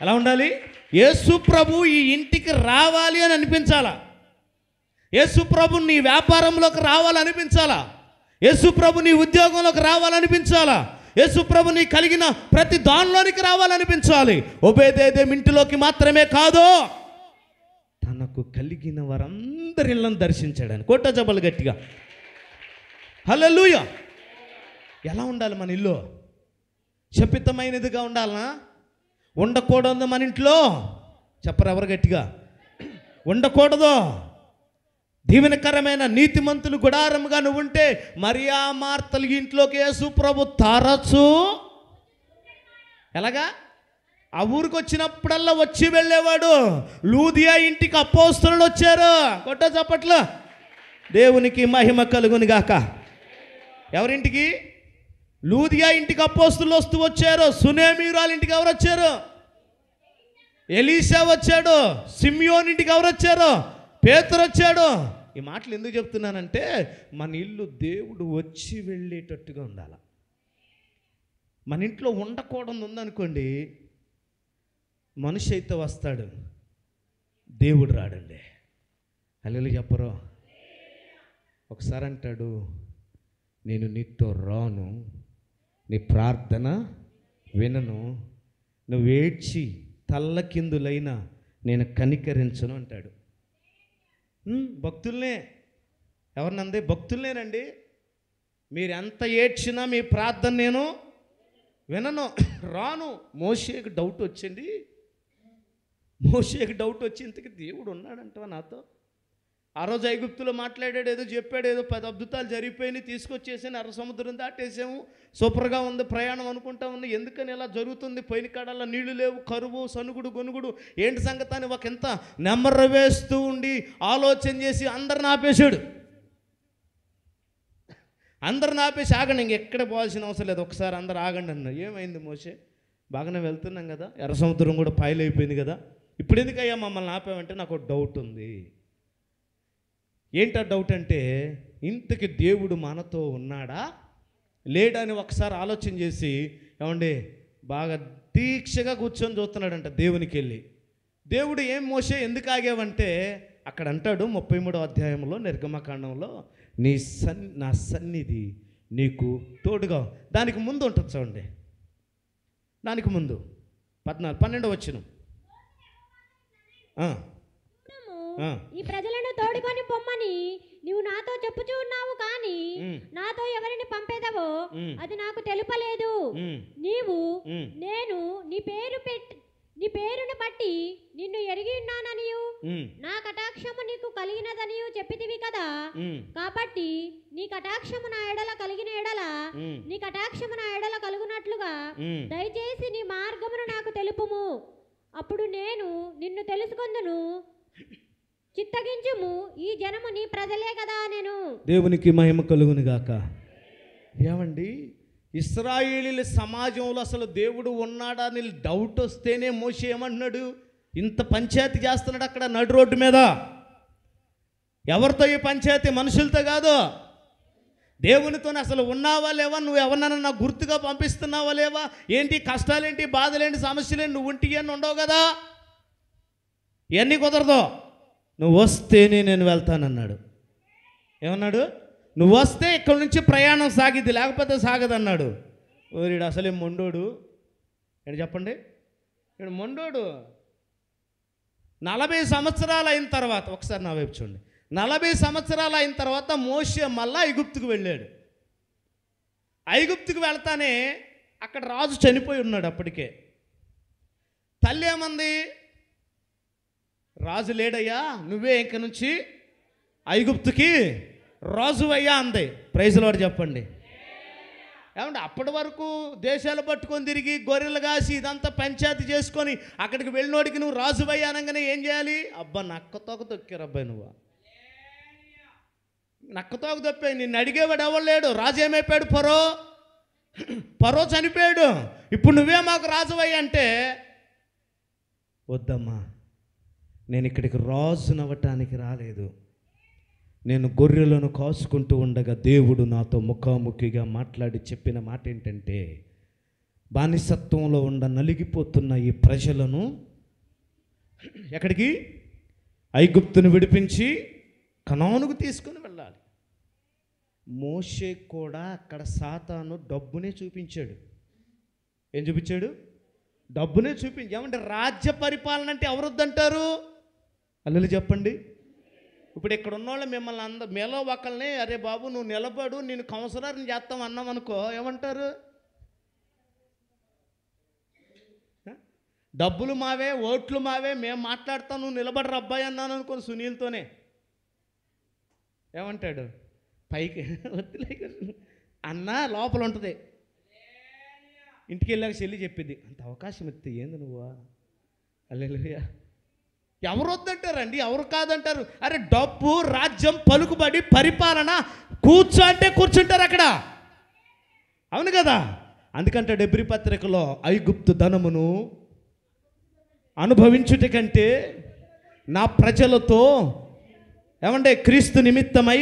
Speaker 1: ఎలా ఉండాలి? యేసు ప్రభు ఈ ఇంటికి రావాలి అని అనిపించాలా, యేసు ప్రభు నీ వ్యాపారంలోకి రావాలనిపించాలా, యేసు ప్రభు నీ ఉద్యోగంలోకి రావాలనిపించాలా, యేసు ప్రభు నీ కలిగిన ప్రతి దానిలోనికి రావాలనిపించాలి. ఒబేదేదేం ఇంటిలోకి మాత్రమే కాదు, తనకు కలిగిన వారందరి ఇళ్ళను దర్శించాడని. కొట్ట జబలు గట్టిగా హల్లెలూయా. ఎలా ఉండాలి మన ఇల్లు? శపితమైనదిగా ఉండాలనా? ఉండకూడదు మన ఇంట్లో చెప్పరు ఎవరు గట్టిగా? ఉండకూడదు. దీవెనకరమైన నీతిమంతులు గుడారముగా నువ్వు ఉంటే మరియా మార్తలు ఇంట్లోకి యేసు ప్రభు తరచు ఎలాగా ఆ ఊరికి వచ్చినప్పుడల్లా వచ్చి వెళ్ళేవాడు. లూదియా ఇంటికి అపోస్తలులు వచ్చారు. కొట్ట చప్పట్లు. దేవునికి మహిమ కలుగును గాక. ఎవరింటికి? లూదియా ఇంటికి అపోస్తలులు వస్తూ వచ్చారు. సునేమీరాల ఇంటికి ఎవరు వచ్చారు? ఎలీషా వచ్చాడు. సిమియోన్ ఇంటికి ఎవరు వచ్చారు? పేతురు వచ్చాడు. ఈ మాటలు ఎందుకు చెప్తున్నానంటే మన ఇల్లు దేవుడు వచ్చి వెళ్ళేటట్టుగా ఉండాలి. మన ఇంట్లో ఉండకూడదు ఉందనుకోండి, మనిషి అయితే వస్తాడు, దేవుడు రాడండి. హల్లెలూయా చెప్పరు? ఒకసారి అంటాడు, నేను నీతో రాను, నీ ప్రార్థన వినను, నువ్వు ఏడ్చి తల్లకిందులైనా నేను కనికరించను అంటాడు. భక్తుల్నే. ఎవరినంది? భక్తుల్నేనండి. మీరు ఎంత ఏడ్చినా మీ ప్రార్థన నేను వినను, రాను. మోషేకి డౌట్ వచ్చింది. మోషేకి డౌట్ వచ్చి ఇంతకీ దేవుడు ఉన్నాడంటవా నాతో? ఆ రోజు ఐగుప్తులో మాట్లాడాడు, ఏదో చెప్పాడు, ఏదో 10 అద్భుతాలు జరిగిపోయినాయి, తీసుకొచ్చేసి ఎర్ర సముద్రం దాటేసాము, సూపర్గా ఉంది ప్రయాణం అనుకుంటా ఉంది. ఎందుకని ఇలా జరుగుతుంది? పోయిన కాడల్లో నీళ్లు లేవు, కరువు, సనుగుడు, గొనుగుడు, ఏంటి సంగతి అని ఒక ఇంత నెమ్మర్ర వేస్తూ ఉండి ఆలోచన చేసి అందరిని ఆపేశాడు. అందరిని ఆపేసి ఆగండి, ఇంకెక్కడ పోవాల్సిన అవసరం లేదు, ఒకసారి అందరు ఆగండి అన్నారు. ఏమైంది మోషే? బాగానే వెళ్తున్నాం కదా, ఎర్ర సముద్రం కూడా పాయలైపోయింది కదా, ఇప్పుడు ఎందుకయ్యా మమ్మల్ని ఆపామంటే నాకు ఒక డౌట్ ఉంది. ఏంటా డౌట్ అంటే, ఇంతకి దేవుడు మనతో ఉన్నాడా లేడా అని ఒకసారి ఆలోచన చేసి, ఏమండి బాగా దీక్షగా కూర్చొని చూస్తున్నాడంట దేవునికి వెళ్ళి. దేవుడు ఏం మోసే ఎందుకు ఆగావంటే అక్కడ అంటాడు 33వ అధ్యాయంలో నిర్గమకాండంలో, నా సన్నిధి నీకు తోడుగా. దానికి ముందు ఉంటుంది చూడండి, దానికి ముందు 12వ వచనం.
Speaker 2: ఈ ప్రజలను తోడుకొని పొమ్మని నీవు నాతో చెప్పుచూ ఉన్నావు, కానీ నాతో ఎవరిని పంపేదవో అది నాకు తెలుపలేదు. నీవు నేను నీ పేరును బట్టి నిన్ను ఎరిగి ఉన్నాననియు నా కటాక్షము నీకు కలిగినదనియు చెప్పితివి కదా. కాబట్టి నీ కటాక్షము నా ఎడల కలిగిన ఎడల నీ కటాక్షము నా ఎడల కలుగునట్లుగా దయచేసి నీ మార్గమును నాకు తెలుపుము, అప్పుడు నేను నిన్ను తెలుసుకొందును. చిత్తగించుము, ఈ జనము నీ ప్రజలే కదా నేను.
Speaker 1: దేవునికి మహిమ కలుగును గాక. ఏమండి, ఇశ్రాయేలీల సమాజంలో అసలు దేవుడు ఉన్నాడా అని డౌట్ వస్తేనే మోషే ఏమంటున్నాడు? ఇంత పంచాయతీ చేస్తున్నాడు అక్కడ నడు రోడ్డు మీద. ఎవరితో ఈ పంచాయతీ? మనుషులతో కాదు, దేవునితోనే. అసలు ఉన్నావా లేవా? నువ్వు ఎవరినైనా నాకు గుర్తుగా పంపిస్తున్నావా లేవా? ఏంటి కష్టాలేంటి, బాధలేంటి, సమస్యలేంటి, నువ్వు ఇంటికి అని ఉండవు కదా. ఇవన్నీ కుదరదు. నువ్వు వస్తేనే నేను వెళ్తానన్నాడు. ఏమన్నాడు? నువ్వు వస్తే ఇక్కడి నుంచి ప్రయాణం సాగిద్ది, లేకపోతే సాగదన్నాడు. వీడు అసలే మొండోడు. ఏంటి చెప్పండి, వీడు మొండోడు. 40 సంవత్సరాలు అయిన తర్వాత, ఒకసారి నా వైపు చూడండి, 40 సంవత్సరాలు అయిన తర్వాత మోషే మళ్ళా ఐగుప్తుకు వెళ్ళాడు. ఐగుప్తుకు వెళ్తానే అక్కడ రాజు చనిపోయి ఉన్నాడు. అప్పటికే తల్లి ఏమంది? రాజు లేడయ్యా, నువ్వే ఇంక నుంచి ఐగుప్తుకి రాజు అయ్యా అంది. ప్రైజ్ లార్డ్ చెప్పండి. ఏమంటే అప్పటి వరకు దేశాలు పట్టుకొని తిరిగి గొర్రెలు కాసి ఇదంతా పంచాయతీ చేసుకొని అక్కడికి వెళ్ళినోడికి నువ్వు రాజు అయ్యా అనగానే ఏం చేయాలి? అబ్బా నక్కతోక తొక్కారు అబ్బాయి, నువ్వు నక్కతోక తొప్పాయి. నిన్ను అడిగేవాడు ఎవరు లేడు. రాజు ఏమైపోయాడు? పరో చనిపోయాడు. ఇప్పుడు నువ్వే మాకు రాజు అయ్యా అంటే, వద్దమ్మా, నేను ఇక్కడికి రాజునవ్వటానికి రాలేదు. నేను గొర్రెలను కాసుకుంటూ ఉండగా దేవుడు నాతో ముఖాముఖిగా మాట్లాడి చెప్పిన మాట ఏంటంటే, బానిసత్వంలో నలిగిపోతున్న ఈ ప్రజలను ఎక్కడికి? ఐగుప్తును విడిపించి కనానుకు తీసుకుని వెళ్ళాలి. మోషే కూడా అక్కడ సాతాను డబ్బునే చూపించాడు. ఏం చూపించాడు? డబ్బునే చూపించి. ఏమంటే రాజ్య పరిపాలన అంటే ఎవరొద్దంటారు? అల్లెలు చెప్పండి. ఇప్పుడు ఇక్కడ ఉన్నోళ్ళు మిమ్మల్ని మేలో ఒకళ్ళని, అరే బాబు నువ్వు నిలబడు, నేను కౌన్సిలర్ని చేస్తాం అన్నాం అనుకో, ఏమంటారు? డబ్బులు మావే, ఓట్లు మావే, మేము మాట్లాడతాం, నువ్వు నిలబడరు అబ్బాయి అన్నాను అనుకో సునీల్తోనే, ఏమంటాడు? పైకి వద్దులే అన్న లోపల ఉంటుంది. ఇంటికి వెళ్ళాక చెల్లి చెప్పింది, అంత అవకాశం ఇస్తే ఏంది నువ్వా? హల్లెలూయా. ఎవరు వద్దంటారండి? ఎవరు కాదంటారు? అరే డబ్బు, రాజ్యం, పలుకుబడి, పరిపాలన కూర్చో అంటే కూర్చుంటారు అక్కడ. అవును కదా. అందుకంటే హెబ్రీ పత్రికలో ఐగుప్తు ధనమును అనుభవించుట కంటే నా ప్రజలతో ఏమంటే క్రీస్తు నిమిత్తమై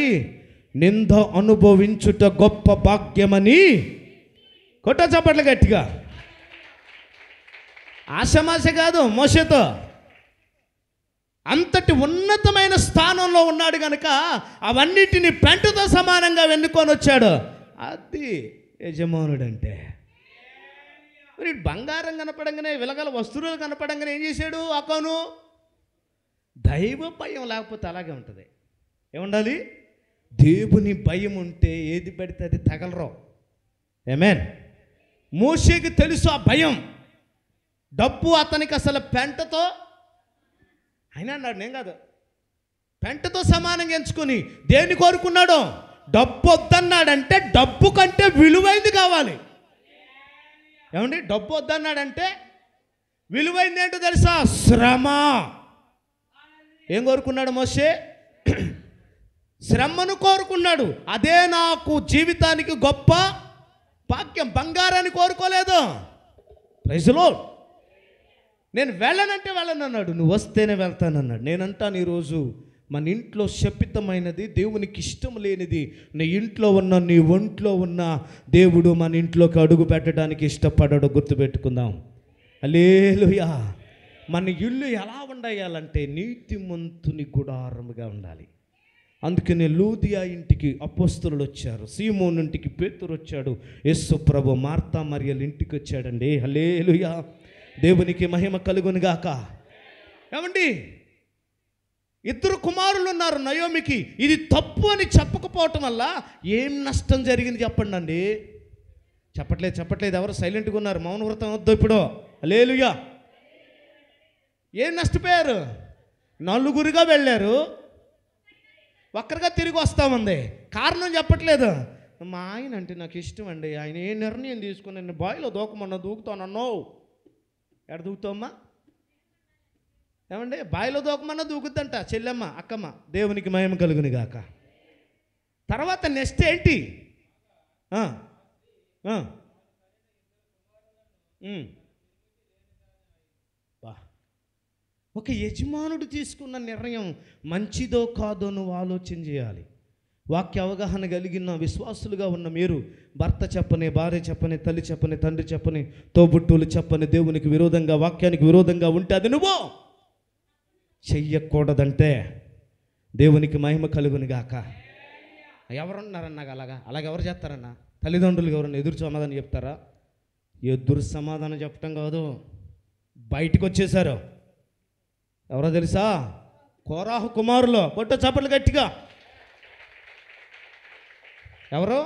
Speaker 1: నింద అనుభవించుట గొప్ప భాగ్యమని కొట్ట చప్పట్లు గట్టిగా. ఆశమాశ కాదు. మోషేతో అంతటి ఉన్నతమైన స్థానంలో ఉన్నాడు కనుక అవన్నిటిని పెంటతో సమానంగా వెన్నుకొని వచ్చాడు. అది యజమానుడు అంటే. మరి బంగారం కనపడంగానే, విలగల వస్తువులు కనపడంగానే ఏం చేశాడు అకాను? దైవ భయం లేకపోతే అలాగే ఉంటుంది. ఏముండాలి? దేవుని భయం ఉంటే ఏది పడితే అది తగలరు. ఆమేన్. మోషేకి తెలుసు ఆ భయం. డబ్బు అతనికి అసలు పెంటతో, అయినా అన్నాడు, నేను కాదు, పెంటతో సమానంగా ఎంచుకొని దేన్ని కోరుకున్నాడో? డబ్బు వద్దన్నాడంటే డబ్బు కంటే విలువైంది కావాలి. ఏమండి, డబ్బు వద్దన్నాడంటే విలువైంది ఏంటో తెలుసా? శ్రమ. ఏం కోరుకున్నాడు మోషే? శ్రమను కోరుకున్నాడు. అదే నాకు జీవితానికి గొప్ప భాగ్యం. బంగారాన్ని కోరుకోలేదు. Praise the Lord. నేను వెళ్ళనంటే వెళ్ళనన్నాడు, నువ్వు వస్తేనే వెళ్తానన్నాడు. నేనంటాను ఈరోజు మన ఇంట్లో శపితమైనది, దేవునికి ఇష్టం లేనిది నీ ఇంట్లో ఉన్న, నీ ఒంట్లో ఉన్న, దేవుడు మన ఇంట్లోకి అడుగు పెట్టడానికి ఇష్టపడడు. గుర్తుపెట్టుకుందాం. హల్లెలూయా. మన ఇల్లు ఎలా ఉండాలంటే నీతిమంతుని గుడారముగా ఉండాలి. అందుకనే లూదియా ఇంటికి అపోస్తలులు వచ్చారు, సీమోను ఇంటికి పేతురు వచ్చాడు, యేసు ప్రభు మార్తా మరియల ఇంటికి వచ్చాడండి. హల్లెలూయా. దేవునికి మహిమ కలుగునుగాక. ఏమండి, ఇద్దరు కుమారులు ఉన్నారు నయోమికి. ఇది తప్పు అని చెప్పకపోవటం వల్ల ఏం నష్టం జరిగింది చెప్పండి అండి. చెప్పట్లేదు. ఎవరు సైలెంట్గా ఉన్నారు? మౌన వ్రతం వద్దు ఇప్పుడు. హల్లెలూయా. ఏం నష్టపోయారు? నలుగురుగా వెళ్ళారు, ఒక్కరిగా తిరిగి వస్తామంది. కారణం చెప్పట్లేదు. మా ఆయన అంటే నాకు ఇష్టం అండి, ఆయన ఏ నిర్ణయం తీసుకుని నేను బావిలో దూకమన్నా దూకుతానన్నో. ఎక్కడ దూకుతావమ్మా? ఏమండి, బావిలో దూకమన్నా దూకుద్దంట చెల్లెమ్మ, అక్కమ్మ. దేవునికి మహిమ కలుగును గాక. తర్వాత నెక్స్ట్ ఏంటి? ఒక యజమానుడు తీసుకున్న నిర్ణయం మంచిదో కాదో నువ్వు ఆలోచన చేయాలి. వాక్య అవగాహన కలిగిన విశ్వాసులుగా ఉన్న మీరు, భర్త చెప్పని, భార్య చెప్పని, తల్లి చెప్పని, తండ్రి చెప్పని, తోబుట్టువులు చెప్పని, దేవునికి విరోధంగా, వాక్యానికి విరోధంగా ఉంటే అది నువ్వు చెయ్యకూడదంటే దేవునికి మహిమ కలుగును గాక. ఎవరున్నారన్నా అలాగ ఎవరు చేస్తారన్నా? తల్లిదండ్రులు ఎవరన్నా ఎదురు సమాధానం చెప్తారా? ఎదురు సమాధానం చెప్పటం కాదు, బయటికి వచ్చేసారు. ఎవరో తెలుసా? కోరాహు కుమారులు. కొట్ట చప్పట్లు గట్టిగా. ఎవరు?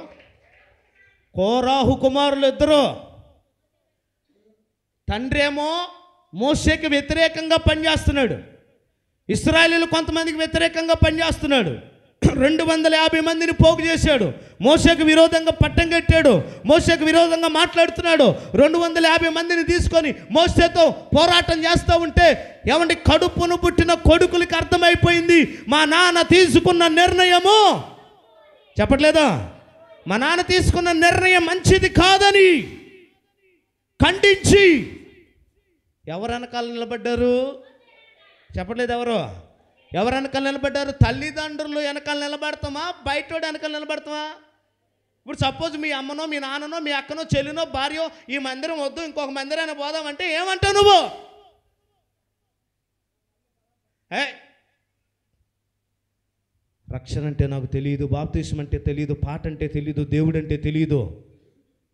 Speaker 1: కోరాహు కుమారులు ఇద్దరు. తండ్రి ఏమో మోషేకి వ్యతిరేకంగా పనిచేస్తున్నాడు, ఇశ్రాయేలీయులు కొంతమందికి వ్యతిరేకంగా పనిచేస్తున్నాడు. 250 మందిని పోగు చేశాడు. మోషేకు విరోధంగా పట్టం కట్టాడు, మోషేకు విరోధంగా మాట్లాడుతున్నాడు. 250 మందిని తీసుకొని మోషేతో పోరాటం చేస్తూ ఉంటే, ఏమంటే కడుపును పుట్టిన కొడుకులకి అర్థమైపోయింది మా నాన్న తీసుకున్న నిర్ణయము. చెప్పట్లేదా? మా నాన్న తీసుకున్న నిర్ణయం మంచిది కాదని ఖండించి ఎవరు వెనకాల నిలబడ్డారు? చెప్పట్లేదు. ఎవరు వెనకాల నిలబడ్డారు? తల్లిదండ్రులు వెనకాల నిలబడతామా, బయటోడు వెనకాల నిలబడతామా? ఇప్పుడు సపోజ్ మీ అమ్మనో, మీ నాన్ననో, మీ అక్కనో, చెల్లినో, భార్యో ఈ మందిరం వద్దు ఇంకొక మందిరాన్ని పోదామంటే ఏమంటావు నువ్వు? రక్షణ అంటే నాకు తెలియదు, బాప్తిసం అంటే తెలియదు, పాట అంటే తెలియదు, దేవుడు అంటే తెలియదు.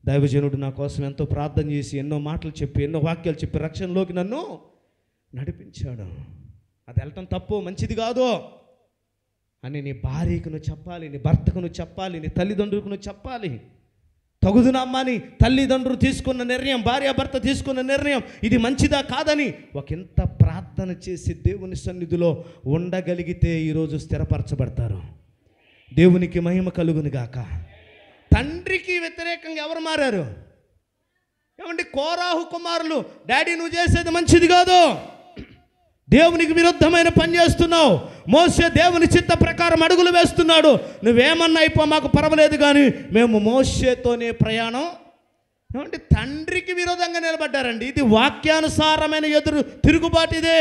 Speaker 1: దైవజనుడు నా కోసం ఎంతో ప్రార్థన చేసి, ఎన్నో మాటలు చెప్పి, ఎన్నో వాక్యాలు చెప్పి రక్షణలోకి నన్ను నడిపించాడు. అది వెళ్ళటం తప్పు, మంచిది కాదు అని నీ భార్యకు నువ్వు చెప్పాలి, నీ భర్తకు నువ్వు చెప్పాలి, నీ తల్లిదండ్రులకు నువ్వు చెప్పాలి. తగుదునమ్మని తల్లిదండ్రులు తీసుకున్న నిర్ణయం, భార్య భర్త తీసుకున్న నిర్ణయం ఇది మంచిదా కాదని ఒకంత ప్రార్థన చేసి దేవుని సన్నిధిలో ఉండగలిగితే ఈరోజు స్థిరపరచబడతారు. దేవునికి మహిమ కలుగును గాక. తండ్రికి వ్యతిరేకంగా ఎవరు మారారు? ఏమంటే కోరాహు కుమారులు, డాడీ నువ్వు చేసేది మంచిది కాదు, దేవునికి విరుద్ధమైన పని చేస్తున్నావు. మోషే దేవుని చిత్త ప్రకారం అడుగులు వేస్తున్నాడు, నువ్వేమన్నా అయిపో మాకు పర్వాలేదు కానీ మేము మోషేతోనే ప్రయాణం. ఏమంటే తండ్రికి విరోధంగా నిలబడ్డారండి. ఇది వాక్యానుసారమైన ఎదురు తిరుగుబాటు. ఇదే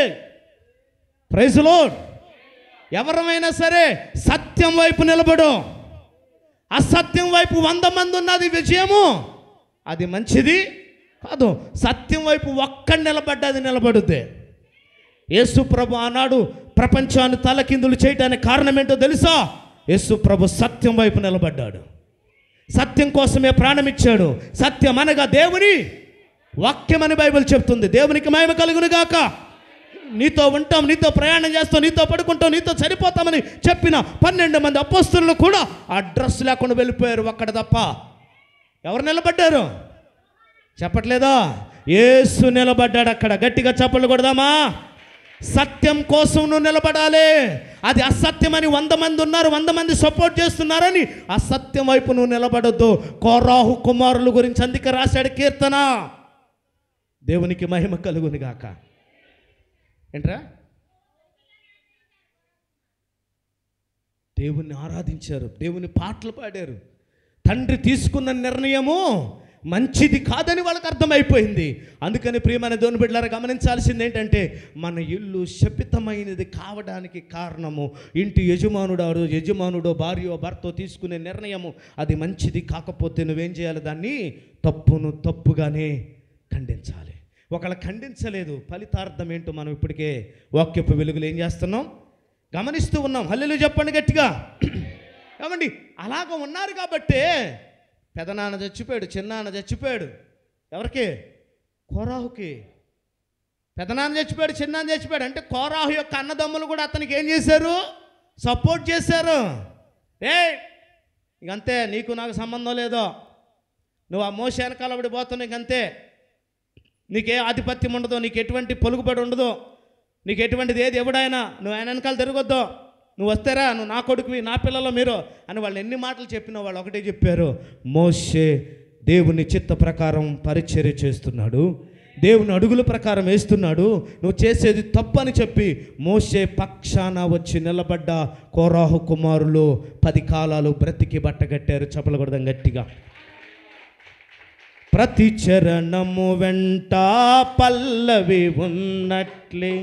Speaker 1: ప్రైజ్ ది లార్డ్. ఎవరమైనా సరే సత్యం వైపు నిలబడు. అసత్యం వైపు 100 మంది ఉన్నది విజయము, అది మంచిది కాదు. సత్యం వైపు ఒక్కడు నిలబడ్డది నిలబడుద్ది. యేసు ప్రభు ఆనాడు ప్రపంచాన్ని తలకిందులు చేయడానికి కారణం ఏంటో తెలుసా? యేసు ప్రభు సత్యం వైపు నిలబడ్డాడు, సత్యం కోసమే ప్రాణం ఇచ్చాడు. సత్యం అనగా దేవుని వాక్యం అని బైబిల్ చెప్తుంది. దేవునికి మహిమ కలుగును గాక. నీతో ఉంటాం, నీతో ప్రయాణం చేస్తాం, నీతో పడుకుంటాం, నీతో చనిపోతామని చెప్పిన 12 మంది అపోస్తలులు కూడా అడ్రస్ లేకుండా వెళ్ళిపోయారు, ఒక్కడ తప్ప. ఎవరు నిలబడ్డారు? చెప్పట్లేదా? యేసు నిలబడ్డాడు అక్కడ. గట్టిగా చప్పట్లు కొడదామా? సత్యం కోసం నువ్వు నిలబడాలి. అది అసత్యమని 100 మంది ఉన్నారు, 100 మంది సపోర్ట్ చేస్తున్నారని అసత్యం వైపు నువ్వు నిలబడొద్దు. కోరాహు కుమారుల గురించి అందుకే రాశాడు కీర్తన. దేవునికి మహిమ కలుగును గాక. ఏంట్రా? దేవుణ్ణి ఆరాధించారు, దేవుని పాటలు పాడారు. తండ్రి తీసుకున్న నిర్ణయము మంచిది కాదని వాళ్ళకి అర్థమైపోయింది. అందుకని ప్రియమైన దేవుని బిడ్డలారా, గమనించాల్సింది ఏంటంటే, మన ఇల్లు శపితమైనది కావడానికి కారణము ఇంటి యజమానుడో భార్యో భర్తో తీసుకునే నిర్ణయము అది మంచిది కాకపోతే నువ్వేం చేయాలి? దాన్ని తప్పుగానే ఖండించాలి. ఒకవేళ ఖండించలేదు, ఫలితార్థం ఏంటో మనం ఇప్పటికే వాక్యపు వెలుగులు ఏం చేస్తున్నాం? గమనిస్తూ ఉన్నాం. హల్లెలూయా చెప్పండి గట్టిగా. ఏమండి, అలాగ ఉన్నారు కాబట్టే పెదనాన్న చచ్చిపోయాడు, చిన్నాన్న చచ్చిపోయాడు. ఎవరికి? కోరాహుకి. పెదనాన్న చచ్చిపోయాడు, చిన్నాన్న చచ్చిపోయాడు. అంటే కోరాహు యొక్క అన్నదమ్ములు కూడా అతనికి ఏం చేశారు? సపోర్ట్ చేశారు. ఇంకంతే, నీకు నాకు సంబంధం లేదో, నువ్వు ఆ మోసే వెనకాలబడి పోతున్నావు, ఇంకంతే, నీకే ఆధిపత్యం ఉండదు, నీకు ఎటువంటి పలుకుబడి ఉండదు, నీకు ఎటువంటిది ఏది ఎవడైనా నువ్వు ఆయన వెనకాల తిరగొద్దు, నువ్వు వస్తారా, నువ్వు నా కొడుకువి, నా పిల్లలు మీరు అని వాళ్ళు ఎన్ని మాటలు చెప్పినా వాళ్ళు ఒకటే చెప్పారు, మోషే దేవుని చిత్త ప్రకారం పరిచర్య చేస్తున్నాడు, దేవుని అడుగుల ప్రకారం వేస్తున్నాడు, నువ్వు చేసేది తప్పు అని చెప్పి మోషే పక్షాన వచ్చి నిలబడ్డ కోరాహు కుమారులు 10 కాలాలు బ్రతికి బట్టగట్టారు. చప్పలు కొడదాం గట్టిగా. ప్రతి చరణము వెంట పల్లవి ఉన్నట్లే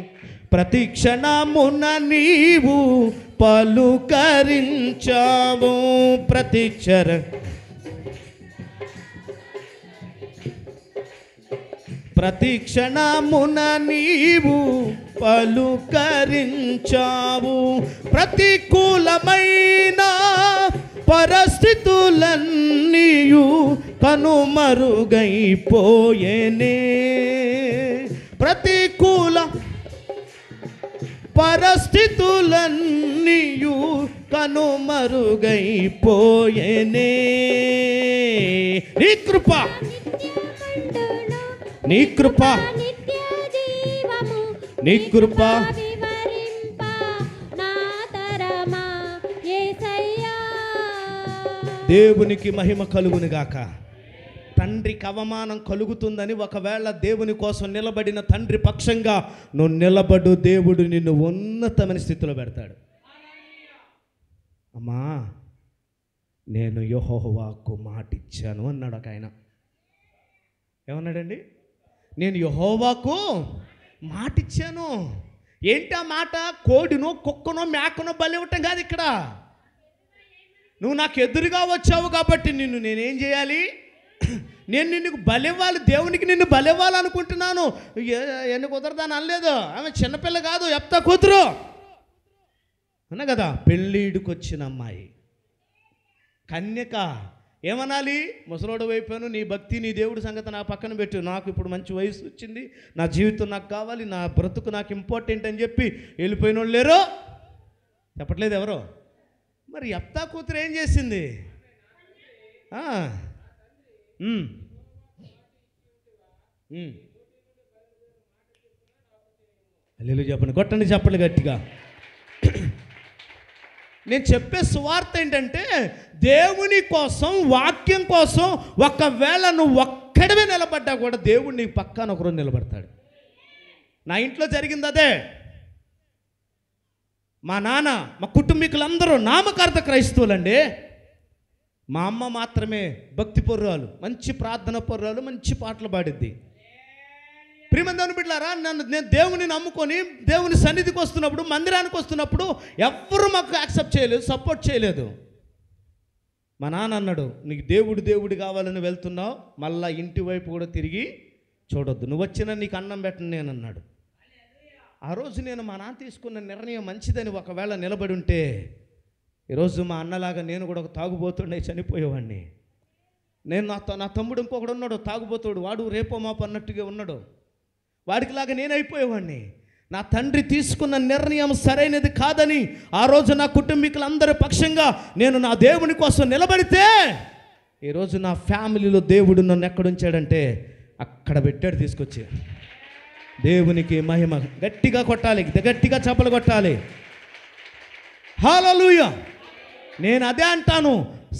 Speaker 1: ప్రతి క్షణమున నీవు పలుకరించావు. ప్రతి క్షణమున నీవు పలుకరించావు. ప్రతికూలమైన పరిస్థితులన్నీయు కనుమరుగైపోయేనే. ప్రతికూల పరిస్థితులన్నీయు కనుమరుగైపోయేనే. నీ కృప, నీ కృప, నీ కృప దేవునికి మహిమ కలుగును గాక. తండ్రికి అవమానం కలుగుతుందని ఒకవేళ దేవుని కోసం నిలబడిన తండ్రి పక్షంగా నువ్వు నిలబడు, దేవుడు నిన్ను ఉన్నతమైన స్థితిలో పెడతాడు. అమ్మా, నేను యెహోవాకు మాటిచ్చాను అన్నాడు ఒక ఆయన. ఏమన్నాడండి? నేను యెహోవాకు మాటిచ్చాను. ఏంటి ఆ మాట? కోడినో కుక్కనో మేకనో బలి ఇవ్వటం కాదు ఇక్కడ. నువ్వు నాకు ఎదురుగా వచ్చావు కాబట్టి నేనేం చేయాలి? నేను నిన్ను బలివ్వాలి, దేవునికి నిన్ను బలివ్వాలనుకుంటున్నాను. ఎన్ని కుదరదని అనలేదు. ఆమె చిన్నపిల్ల కాదు, యెఫ్తా కూతురు అన్న కదా, పెళ్ళిడికి వచ్చిన అమ్మాయి, కన్యక. ఏమనాలి? ముసలోడు వైపోయాను, నీ భక్తి నీ దేవుడి సంగతి నా పక్కన పెట్టు, నాకు ఇప్పుడు మంచి వయసు వచ్చింది, నా జీవితం నాకు కావాలి, నా బ్రతుకు నాకు ఇంపార్టెంట్ అని చెప్పి వెళ్ళిపోయిన వాళ్ళు లేరు? చెప్పట్లేదు ఎవరో. మరి యెఫ్తా కూతురు ఏం చేసింది? హల్లెలూయా చెప్పండి, కొట్టండి చెప్పండి గట్టిగా. నేను చెప్పే సువార్త ఏంటంటే, దేవుని కోసం, వాక్యం కోసం ఒకవేళ నువ్వు ఒక్కడివే నిలబడ్డా కూడా దేవుడు నీ పక్కన ఒకరు నిలబడతాడు. నా ఇంట్లో జరిగింది అదే. మా నాన్న, మా కుటుంబీకులందరూ నామకార్థ క్రైస్తవులండి. మా అమ్మ మాత్రమే భక్తి పొర్రాలు, మంచి ప్రార్థన పొర్రాలు, మంచి పాటలు పాడిద్ది. ప్రియమందవుని బిడ్డలారా, నేను దేవుని నమ్ముకొని దేవుని సన్నిధికి వస్తున్నప్పుడు, మందిరానికి వస్తున్నప్పుడు ఎవ్వరూ మాకు యాక్సెప్ట్ చేయలేదు, సపోర్ట్ చేయలేదు. మా నాన్న అన్నాడు, నీకు దేవుడు కావాలని వెళ్తున్నావు, మళ్ళా ఇంటి వైపు కూడా తిరిగి చూడొద్దు, నువ్వు వచ్చినా నీకు అన్నం పెట్టను నేను అన్నాడు. ఆ రోజు నేను మా నాన్న తీసుకున్న నిర్ణయం మంచిదని ఒకవేళ నిలబడి ఉంటే ఈరోజు మా అన్నలాగా నేను కూడా ఒక తాగుబోతుండే చనిపోయేవాడిని. నేను నా తమ్ముడు ఇంకొకడు ఉన్నాడు తాగుబోతాడు, వాడు రేపో మాపు అన్నట్టుగా ఉన్నాడు, వాడికిలాగా నేను అయిపోయేవాడిని. నా తండ్రి తీసుకున్న నిర్ణయం సరైనది కాదని ఆ రోజు నా కుటుంబీకులందరి పక్షంగా నేను నా దేవుని కోసం నిలబడితే ఈరోజు నా ఫ్యామిలీలో దేవుడు నన్ను ఎక్కడుంచాడంటే అక్కడ పెట్టాడు తీసుకొచ్చి. దేవునికి మహిమ. గట్టిగా కొట్టాలి, గట్టిగా చప్పలు కొట్టాలి. హల్లెలూయా. నేను అదే అంటాను,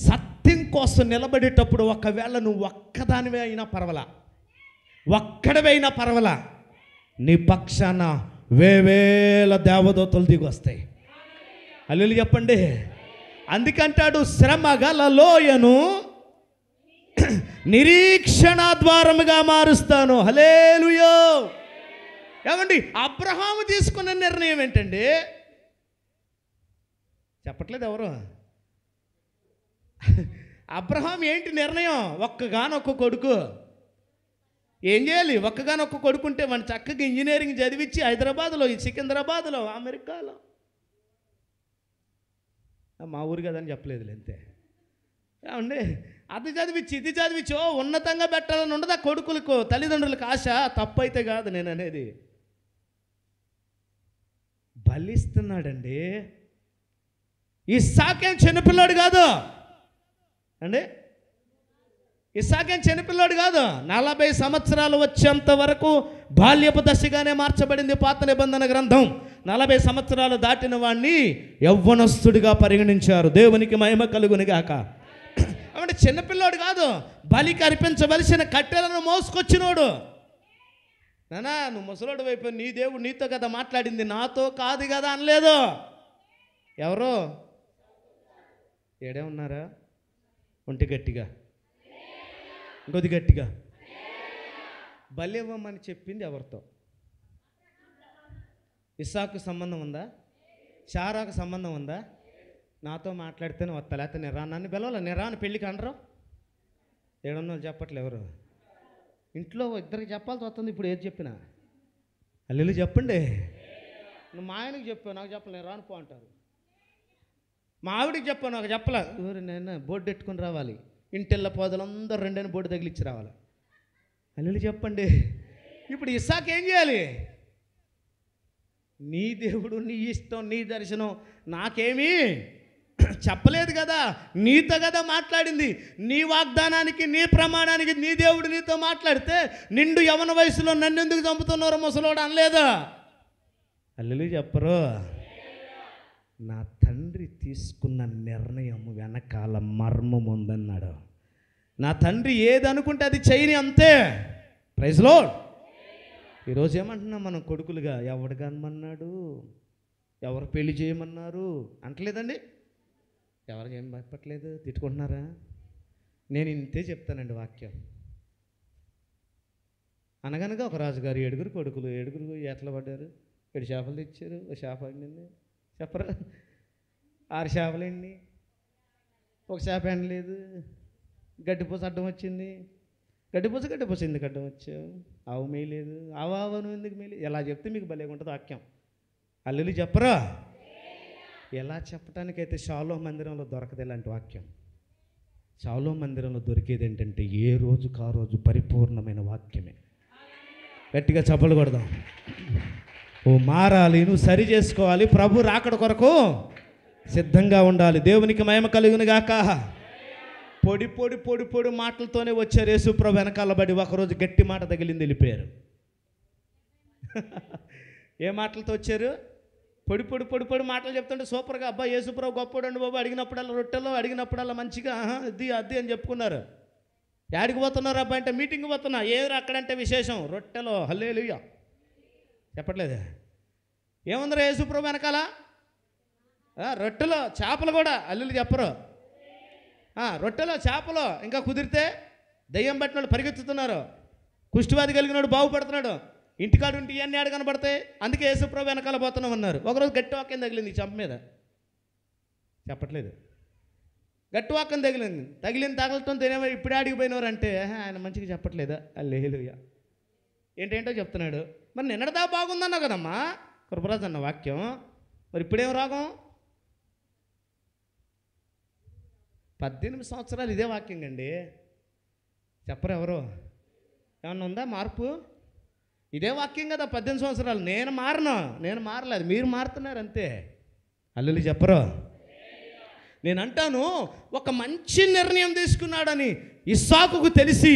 Speaker 1: సత్యం కోసం నిలబడేటప్పుడు ఒకవేళ నువ్వు ఒక్కదానివే అయినా పర్వాలా, ఒక్కడవే అయినా పర్వాలా, నీ పక్షాన వేవేల దేవదూతలు దిగి వస్తాయి. హల్లెలూయా చెప్పండి. అందుకంటాడు, శ్రమ గల లోయను నిరీక్షణ ద్వారముగా మారుస్తాను. హల్లెలూయా. ఏమండి, అబ్రహాము తీసుకున్న నిర్ణయం ఏంటండి? చెప్పట్లేదు ఎవరు? అబ్రహాం ఏంటి నిర్ణయం? ఒక్కగానొక్క కొడుకు. ఏం చేయాలి? ఒక్కగానొక్క కొడుకుంటే మన చక్కగా ఇంజనీరింగ్ చదివించి హైదరాబాద్లో, సికింద్రాబాద్లో, అమెరికాలో, మా ఊరు కదని చెప్పలేదు అంతే. ఏమండి, అది చదివించి ఇది చదివించి ఉన్నతంగా పెట్టాలని ఉండదా కొడుకులకు? తల్లిదండ్రులకు ఆశ తప్పైతే కాదు నేను అనేది. బలిస్తున్నాడండి. ఇస్సాకేం చిన్నపిల్లాడు కాదు అండి. ఇస్సాకేం చిన్నపిల్లాడు కాదు. 40 సంవత్సరాలు వచ్చేంత వరకు బాల్యపు దశగానే మార్చబడింది పాత నిబంధన గ్రంథం. 40 సంవత్సరాలు దాటిన వాడిని యవ్వనస్తుడిగా పరిగణించారు. దేవునికి మహిమ కలుగును గాక. అంటే చిన్నపిల్లాడు కాదు, బలికి అర్పించవలసిన కట్టెలను మోసుకొచ్చినోడు. నానా, నువ్వు ముసలోడు వైపు, నీ దేవుడు నీతో కదా మాట్లాడింది, నాతో కాదు కదా అనలేదు. ఎవరో ఏడే ఉన్నారా? ఒంటి గట్టిగా, ఇంకొద్ది గట్టిగా. బలి ఇవ్వమని చెప్పింది ఎవరితో? ఇస్సాకు సంబంధం ఉందా? శారాకు సంబంధం ఉందా? నాతో మాట్లాడితేనే వస్తా, లేకపోతే నిరాన్నాన్ని పిలవాలి. నిరాన్ని పెళ్ళికి అనరు. ఏడన్నా చెప్పట్లే ఎవరు? ఇంట్లో ఇద్దరికి చెప్పాల్సి వస్తుంది. ఇప్పుడు ఏది చెప్పినా అల్లెలు చెప్పండి. నువ్వు మా ఆయనకి చెప్పావు, నాకు చెప్పలే, నేను రాను పో అంటారు. మా ఆవిడికి చెప్పావు, నాకు చెప్పలే. నేను బోర్డు పెట్టుకుని రావాలి, ఇంటిళ్ళ పోదలందరూ 2 బోర్డు తగిలిచ్చి రావాలి. అల్లెలు చెప్పండి. ఇప్పుడు ఇస్సాకు ఏం చేయాలి? నీ దేవుడు, నీ ఇష్టం, నీ దర్శనం, నాకేమీ చెప్పలేదు కదా, నీతో కదా మాట్లాడింది. నీ వాగ్దానానికి, నీ ప్రమాణానికి నీ దేవుడు నీతో మాట్లాడితే నిండు యవన వయసులో నన్ను ఎందుకు చంపుతున్నారు ముసలోడు అనలేదా? అల్లెలు చెప్పరు. నా తండ్రి తీసుకున్న నిర్ణయం వెనకాల మర్మం ఉందన్నాడు. నా తండ్రి ఏది అనుకుంటే అది చేయని, అంతే. Praise Lord. ఈరోజు ఏమంటున్నాం మనం కొడుకులుగా? ఎవడు కనమన్నాడు, ఎవరు పెళ్లి చేయమన్నారు అంటలేదండి. ఎవరు ఏం భయపడలేదు, తిట్టుకుంటున్నారా? నేను ఇంతే చెప్తానండి వాక్యం. అనగనగా ఒక రాజుగారు 7 కొడుకులు, 7 ఎట్లా పడ్డారు? 7 చేపలు తెచ్చారు. ఒక చేప అండింది, చెప్పరా? 6 చేపలు అండి, ఒక చేప ఎండలేదు. గడ్డిపూస అడ్డం వచ్చింది. గడ్డిపూస ఎందుకు అడ్డం వచ్చావు? ఆవు మేయలేదు. ఆవు నువ్వు ఎందుకు మేయలేదు? ఎలా చెప్తే మీకు భలేగా ఉంటుంది వాక్యం. అల్లులు చెప్పరా? ఎలా చెప్పడానికైతే షాలో మందిరంలో దొరకదు ఇలాంటి వాక్యం. షాలో మందిరంలో దొరికేది ఏంటంటే ఏ రోజుకు ఆ రోజు పరిపూర్ణమైన వాక్యమే. గట్టిగా చప్పలు కొడదాం. ఓ మారాలి, నువ్వు సరి చేసుకోవాలి, ప్రభు రాకడ కొరకు సిద్ధంగా ఉండాలి. దేవునికి మహిమ కలుగును గాక. పొడి పొడి పొడి పొడి మాటలతోనే వచ్చారు. యేసుప్రభు వెనకాల బడి ఒకరోజు గట్టి మాట తగిలింది, వెళ్ళిపోయారు. ఏ మాటలతో వచ్చారు? పొడి పొడి పొడి పొడి మాటలు చెప్తుంటే సూపర్గా, అబ్బా యేసుప్రభు గొప్పడండి బాబు, అడిగినప్పుడల్లా రొట్టెలో, అడిగినప్పుడల్లా మంచిగా అది అని చెప్పుకున్నారు. యాడికి పోతున్నారు అబ్బా అంటే, మీటింగ్ పోతున్నా. ఏది అక్కడంటే విశేషం రొట్టెలో. హల్లెలూయా చెప్పట్లేదు. ఏముందరా యేసుప్రభు వెనకాల? రొట్టెలో చేపలు కూడా. అల్లులు చెప్పరు. రొట్టెలో చేపలు. ఇంకా కుదిరితే దయ్యం పట్టిన వాళ్ళు పరిగెత్తుతున్నారు, కుష్టివాది కలిగిన వాడు బాగుపడుతున్నాడు. ఇంటికాడు ఉంటే ఇవన్నీ ఆడ కనబడతాయి. అందుకే యేసుప్రభు వెనకాల పోతున్నాం అన్నారు. ఒకరోజు గట్టి వాక్యం తగిలింది చెంప మీద. చెప్పట్లేదు. గట్టి వాక్యం తగిలింది తగలటం తినేవా ఇప్పుడు ఆడిగిపోయినవారు అంటే ఆయన మంచిగా చెప్పట్లేదా? హల్లెలూయా. ఏంటేంటో చెప్తున్నాడు. మరి నిన్నటిదా బాగుందన్నావు కదమ్మా కృపరాజు అన్న వాక్యం, మరి ఇప్పుడేం రాగం? 18 సంవత్సరాలు ఇదే వాక్యం అండి. చెప్పరు ఎవరు? ఏమన్నా ఉందా మార్పు? ఇదే వాక్యం కదా 18 సంవత్సరాలు. నేను మారలేదు, మీరు మారుతున్నారు అంతే. అల్లులు చెప్పరు. నేను అంటాను, ఒక మంచి నిర్ణయం తీసుకున్నాడని ఇస్సాకుకు తెలిసి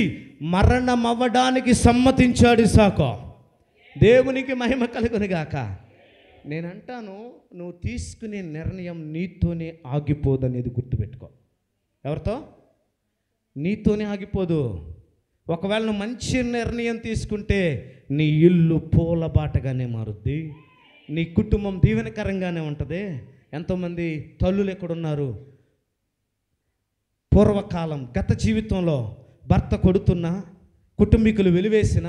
Speaker 1: మరణం అవ్వడానికి సమ్మతించాడు ఇస్సాకు. దేవునికి మహిమ కలుగునుగాక. నేనంటాను, నువ్వు తీసుకునే నిర్ణయం నీతోనే ఆగిపోదనేది గుర్తుపెట్టుకో. ఎవరితో? నీతోనే ఆగిపోదు. ఒకవేళ నువ్వు మంచి నిర్ణయం తీసుకుంటే నీ ఇల్లు పూలబాటగానే మారుద్ది, నీ కుటుంబం దీవెనకరంగానే ఉంటుంది. ఎంతోమంది తల్లులు ఎక్కడున్నారు? పూర్వకాలం గత జీవితంలో భర్త కొడుతున్నా, కుటుంబీకులు వెలివేసిన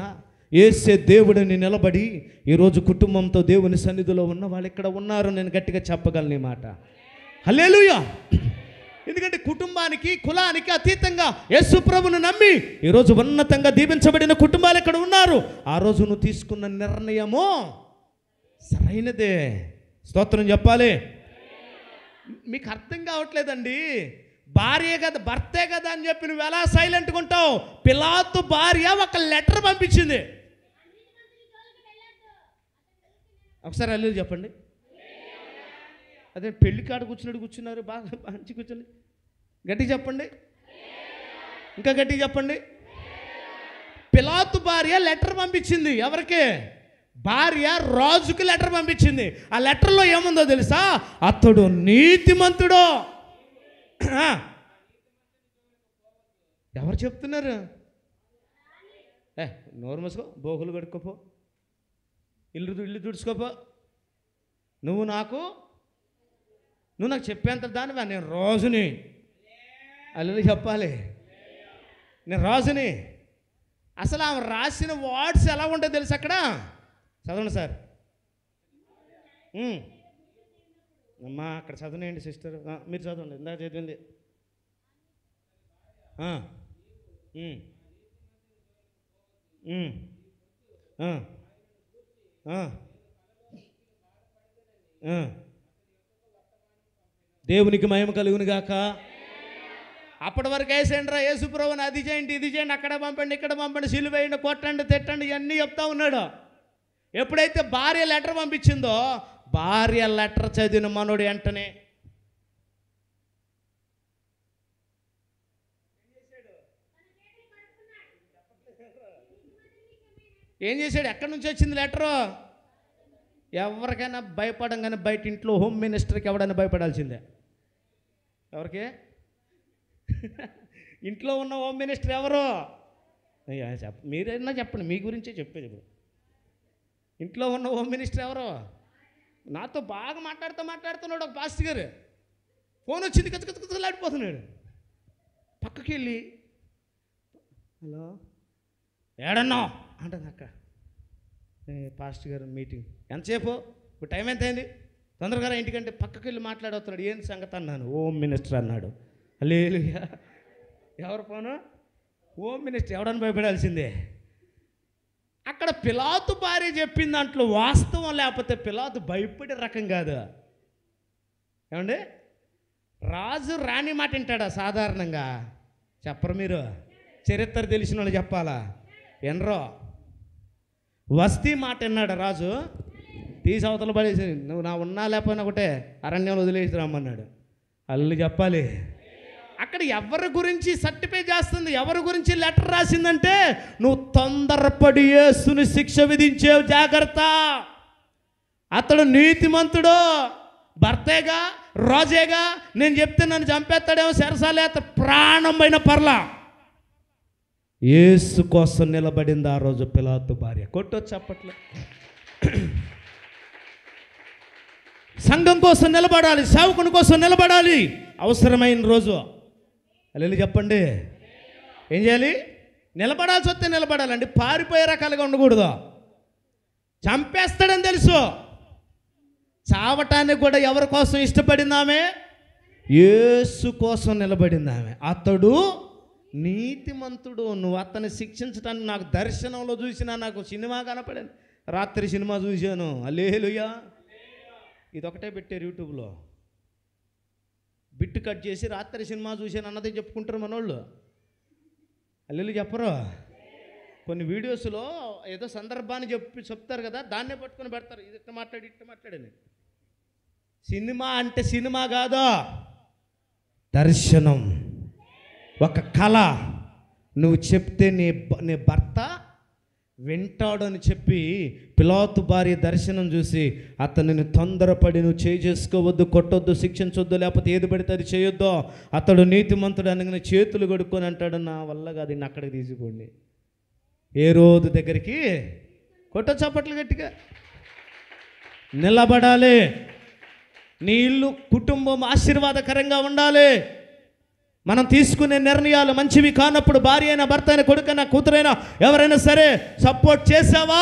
Speaker 1: యేసే దేవుడిని నిలబడి ఈరోజు కుటుంబంతో దేవుని సన్నిధిలో ఉన్న వాళ్ళు ఇక్కడ ఉన్నారు. నేను గట్టిగా చెప్పగలను ఈ మాట. హల్లెలూయా. ఎందుకంటే కుటుంబానికి కులానికి అతీతంగా యేసు ప్రభువును నమ్మి ఈరోజు ఉన్నతంగా దీవించబడిన కుటుంబాలు ఇక్కడ ఉన్నారు. ఆ రోజు నువ్వు తీసుకున్న నిర్ణయము సరైనదే. స్తోత్రం చెప్పాలి. మీకు అర్థం కావట్లేదండి. భార్యే కదా, భర్తే కదా అని చెప్పి నువ్వు ఎలా సైలెంట్గా ఉంటావు? పిలాతు భార్య ఒక లెటర్ పంపించింది. ఒకసారి అల్లు చెప్పండి. అదే పెళ్లి కాడ కూర్చున్నారు, బాగా మంచి కూర్చొని గట్టిగా చెప్పండి, ఇంకా గట్టిగా చెప్పండి. పిలాతు భార్య లెటర్ పంపించింది. ఎవరికి? భార్య రాజుకి లెటర్ పంపించింది. ఆ లెటర్లో ఏముందో తెలుసా? అతడు నీతిమంతుడు. ఎవరు చెప్తున్నారు? నోరు మూసుకో, బోగులు కడుక్కోపో, ఇల్లు తుడుచుకోపో. నువ్వు నాకు చెప్పేంత దానివా? నేను రాజుని. అల్లు చెప్పాలి, నేను రాజుని. అసలు ఆమె రాసిన వర్డ్స్ ఎలా ఉంటాయో తెలుసు? అక్కడ చదవండి సార్. అమ్మా అక్కడ చదవనండి సిస్టర్, మీరు చదవండి. ఇందాక చదివింది. దేవునికి మహిమ కలుగునుగాక. అప్పటి వరకు వేసేయండిరా యేసుప్రభుని, అది చేయండి ఇది చేయండి, అక్కడ పంపండి ఇక్కడ పంపండి, సిలువ వేయండి, కొట్టండి తిట్టండి, ఇవన్నీ చెప్తా ఉన్నాడు. ఎప్పుడైతే భార్య లెటర్ పంపించిందో, భార్య లెటర్ చదివిన మనోడు వెంటనే ఏం చేశాడు? ఎక్కడి నుంచి వచ్చింది లెటరు? ఎవరికైనా భయపడంగానే బయట ఇంట్లో హోమ్ మినిస్టర్కి ఎవడైనా భయపడాల్సిందే. ఎవరికి? ఇంట్లో ఉన్న హోమ్ మినిస్టర్ ఎవరు? మీరైనా చెప్పండి, మీ గురించే చెప్పేది. ఇప్పుడు ఇంట్లో ఉన్న హోమ్ మినిస్టర్ ఎవరు? నాతో బాగా మాట్లాడుతున్నాడు ఒక పాస్టర్ గారు. ఫోన్ వచ్చింది, కచ్చలాడిపోతున్నాడు. పక్కకి వెళ్ళి హలో ఏడన్నా అంటుంది అక్క. పాస్టర్ గారు మీటింగ్ ఎంతసేపు? ఇప్పుడు టైం ఎంత అయింది? తొందరగా ఇంటికంటే పక్కకి వెళ్ళి మాట్లాడుతున్నాడు. ఏం సంగతి అన్నాను. హోమ్ మినిస్టర్ అన్నాడు. హల్లెలూయా. ఎవరు ఫోను? Home minister. ఎవడని భయపడాల్సిందే. అక్కడ పిలాతు భార్య చెప్పిన దాంట్లో వాస్తవం, లేకపోతే పిలాతు భయపడే రకం కాదు. ఏమండి? రాజు రాణి మాట వింటాడా సాధారణంగా? చెప్పరు మీరు. చరిత్ర తెలిసిన వాళ్ళు చెప్పాలా? ఎనరో వస్తీ మాట విన్నాడు రాజు. తీసి అవతల పడేసి, నువ్వు నా ఉన్నా లేకపోయినా ఒకటే అరణ్యంలో వదిలేసి రమ్మన్నాడు. అల్లు చెప్పాలి. అక్కడ ఎవరి గురించి సర్టిఫై చేస్తుంది, ఎవరి గురించి లెటర్ రాసిందంటే, నువ్వు తొందరపడి యేసుని శిక్ష విధించేవు, జాగ్రత్త. అతడు నీతిమంతుడు, భర్తేగా రాజేగా. నేను చెప్తే నన్ను చంపేస్తాడేమో, సరసాలేత ప్రాణం పైన పర్లా. యేసు కోసం నిలబడింది ఆ రోజు పిలాతు భార్య. కొట్టొచ్చు అప్పట్లో. సంఘం కోసం నిలబడాలి, సేవకుని కోసం నిలబడాలి. అవసరమైన రోజు అల్లెలు చెప్పండి. ఏం చేయాలి? నిలబడాల్సి వస్తే నిలబడాలండి. పారిపోయే రకాలుగా ఉండకూడదు. చంపేస్తాడని తెలుసు. చావటానికి కూడా ఎవరి కోసం ఇష్టపడిందామే? యేసు కోసం నిలబడిందామే. అతడు నీతిమంతుడు. నువ్వు అతన్ని శిక్షించడానికి నాకు దర్శనంలో చూసినా, నాకు సినిమా కనపడింది. రాత్రి సినిమా చూశాను. హల్లెలూయా. ఇదొకటే పెట్టారు యూట్యూబ్లో. బిట్టు కట్ చేసి రాత్రి సినిమా చూశాను అన్నదే చెప్పుకుంటారు మనోళ్ళు. హల్లెలూయా చెప్పరు. కొన్ని వీడియోస్లో ఏదో సందర్భాన్ని చెప్తారు కదా, దాన్నే పట్టుకొని పెడతారు. ఇది ఇట్ట మాట్లాడని. సినిమా అంటే సినిమా కాదు, దర్శనం, ఒక కళ. నువ్వు చెప్తే నీ భర్త వింటాడు అని చెప్పి పిలాతు భార్య దర్శనం చూసి అతనిని తొందరపడి నువ్వు చేసుకోవద్దు, కొట్టొద్దు, శిక్షించొద్దు, లేకపోతే ఏది పడితే అది చేయొద్దు, అతడు నీతిమంతుడు అనగానే చేతులు కడుక్కొని అంటాడు, నా వల్ల కాదు, ఇన్ని అక్కడికి తీసిపోండి. ఏ రోజు దగ్గరికి కొట్ట చప్పట్లు గట్టిగా నిలబడాలి. నీ ఇల్లు కుటుంబం ఆశీర్వాదకరంగా ఉండాలి. మనం తీసుకునే నిర్ణయాలు మంచివి కానప్పుడు భార్య అయినా, భర్త అయినా, కొడుకైనా, కూతురైనా, ఎవరైనా సరే సపోర్ట్ చేసావా?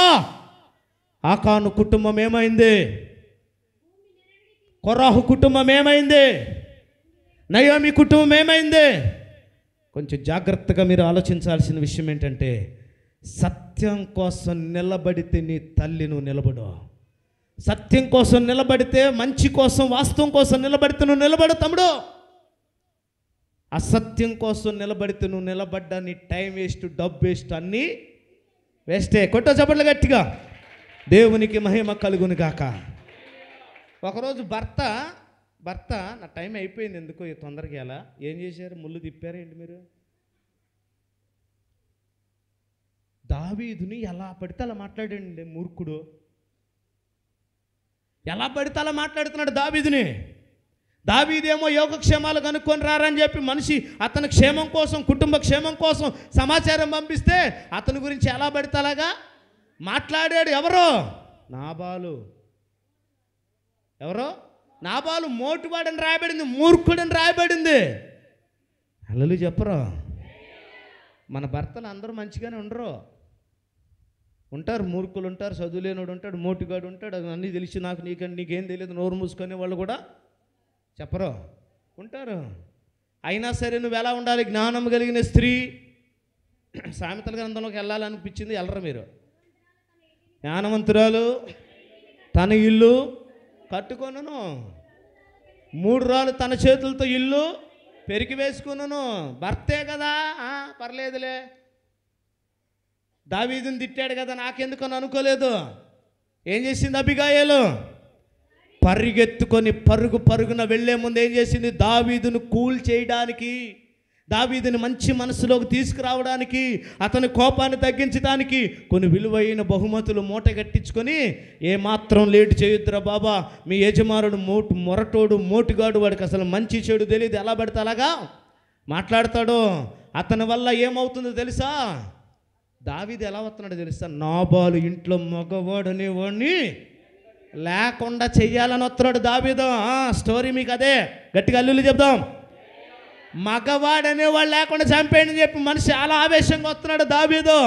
Speaker 1: ఆకాను కుటుంబం ఏమైంది? కొరాహు కుటుంబం ఏమైంది? నయోమి కుటుంబం ఏమైంది? కొంచెం జాగ్రత్తగా మీరు ఆలోచించాల్సిన విషయం ఏంటంటే, సత్యం కోసం నిలబడితే నీ తల్లి నువ్వు నిలబడు. సత్యం కోసం నిలబడితే, మంచి కోసం, వాస్తవం కోసం నిలబడితే నువ్వు నిలబడు తమ్ముడు. అసత్యం కోసం నిలబడితే నువ్వు నిలబడ్డా నీ టైం వేస్ట్, డబ్బు వేస్ట్, అన్నీ వేస్టే. కొట్ట చప్పట్లు గట్టిగా. దేవునికి మహిమ కలుగును గాక. ఒకరోజు భర్త నా టైం అయిపోయింది, ఎందుకో తొందరగా ఎలా ఏం చేశారు? ముళ్ళు తిప్పారు ఏంటి మీరు? దావీదుని ఎలా పడితే అలా మాట్లాడండి మూర్ఖుడు. ఎలా పడితే అలా మాట్లాడుతున్నాడు దావీదుని. దావీదేమో యోగక్షేమాలు కనుక్కొని రారని చెప్పి మనిషి అతని క్షేమం కోసం, కుటుంబ క్షేమం కోసం సమాచారం పంపిస్తే అతని గురించి ఎలా పడితే అలాగా మాట్లాడాడు. ఎవరో? నాబాలు. ఎవరో? నాబాలు మోటువాడని రాయబడింది, మూర్ఖుడని రాయబడింది. అల్లలు చెప్పరు. మన భర్తలు అందరూ మంచిగానే ఉండరు. ఉంటారు, మూర్ఖులు ఉంటారు, చదువులేనోడు ఉంటాడు, మోటుగాడు ఉంటాడు, అన్నీ తెలిసి నాకు నీకేం తెలియదు నోరు మూసుకునే వాళ్ళు కూడా చెప్పరు, ఉంటారు. అయినా సరే నువ్వు ఎలా ఉండాలి? జ్ఞానం కలిగిన స్త్రీ. సామెతల గ్రంథంలోకి వెళ్ళాలనిపించింది, వెళ్ళరు మీరు. జ్ఞానవంతురాలు తన ఇల్లు కట్టుకొనును, 3 రాళ్ళు తన చేతులతో ఇల్లు పెరికి వేసుకున్నాను. భర్తే కదా, పర్లేదులే, దావీదుని తిట్టాడు కదా, నాకెందుకని అనుకోలేదు. ఏం చేసింది అబిగాయేలు? పరిగెత్తుకొని పరుగున వెళ్ళే ముందు ఏం చేసింది? దావీదును కూల్ చేయడానికి, దావీదుని మంచి మనసులోకి తీసుకురావడానికి, అతని కోపాన్ని తగ్గించడానికి కొన్ని విలువైన బహుమతులు మూట కట్టించుకొని, ఏమాత్రం లేటు చేయొద్దురా బాబా, మీ యజమానుడు మొరటోడు, మోటుగాడు, వాడికి అసలు మంచి చెడు తెలియదు, ఎలా పడితే అలాగా మాట్లాడతాడు. అతని వల్ల ఏమవుతుందో తెలుసా? దావీదు ఎలా వస్తున్నాడో తెలుసా? నాబాలు ఇంట్లో మగవాడు అనేవాడిని లేకుండా చెయ్యాలని వస్తున్నాడు దావీదు. స్టోరీ మీకు అదే, గట్టిగా అల్లులు చెప్దాం. మగవాడు అనేవాడు లేకుండా చంపేయని చెప్పి మనిషి చాలా ఆవేశంగా వస్తున్నాడు దావీదు.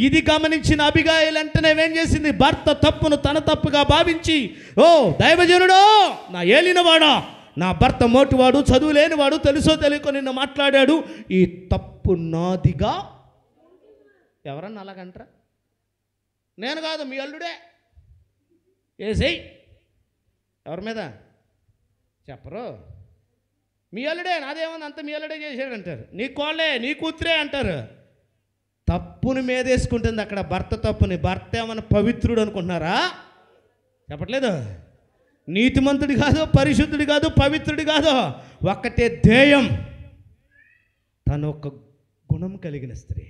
Speaker 1: ఇది గమనించిన అబిగాయిల్ వెంటనే ఏం చేసింది? భర్త తప్పును తన తప్పుగా భావించి, ఓ దైవజనుడో, నా ఏలినవాడా, నా భర్త మోటివాడు, చదువు లేనివాడు, తెలుసో తెలియకో నిన్ను మాట్లాడాడు, ఈ తప్పు నాదిగా. ఎవరన్నా అలాగంటారా? నేను కాదు, మీ అల్లుడే ఏసేయ్. ఎవరి మీద చెప్పరు. మీ అల్లుడే, నాదేమన్నా అంత మీ అల్లుడే చేశాడు అంటారు. నీ కోళ్ళే, నీ కూతురే అంటారు. తప్పుని మీదేసుకుంటుంది అక్కడ, భర్త తప్పుని. భర్త ఏమన్నా పవిత్రుడు అనుకుంటున్నారా? చెప్పట్లేదు. నీతిమంతుడి కాదు, పరిశుద్ధుడి కాదు, పవిత్రుడి కాదు, ఒక్కటే ధ్యేయం. తను ఒక గుణం కలిగిన స్త్రీ,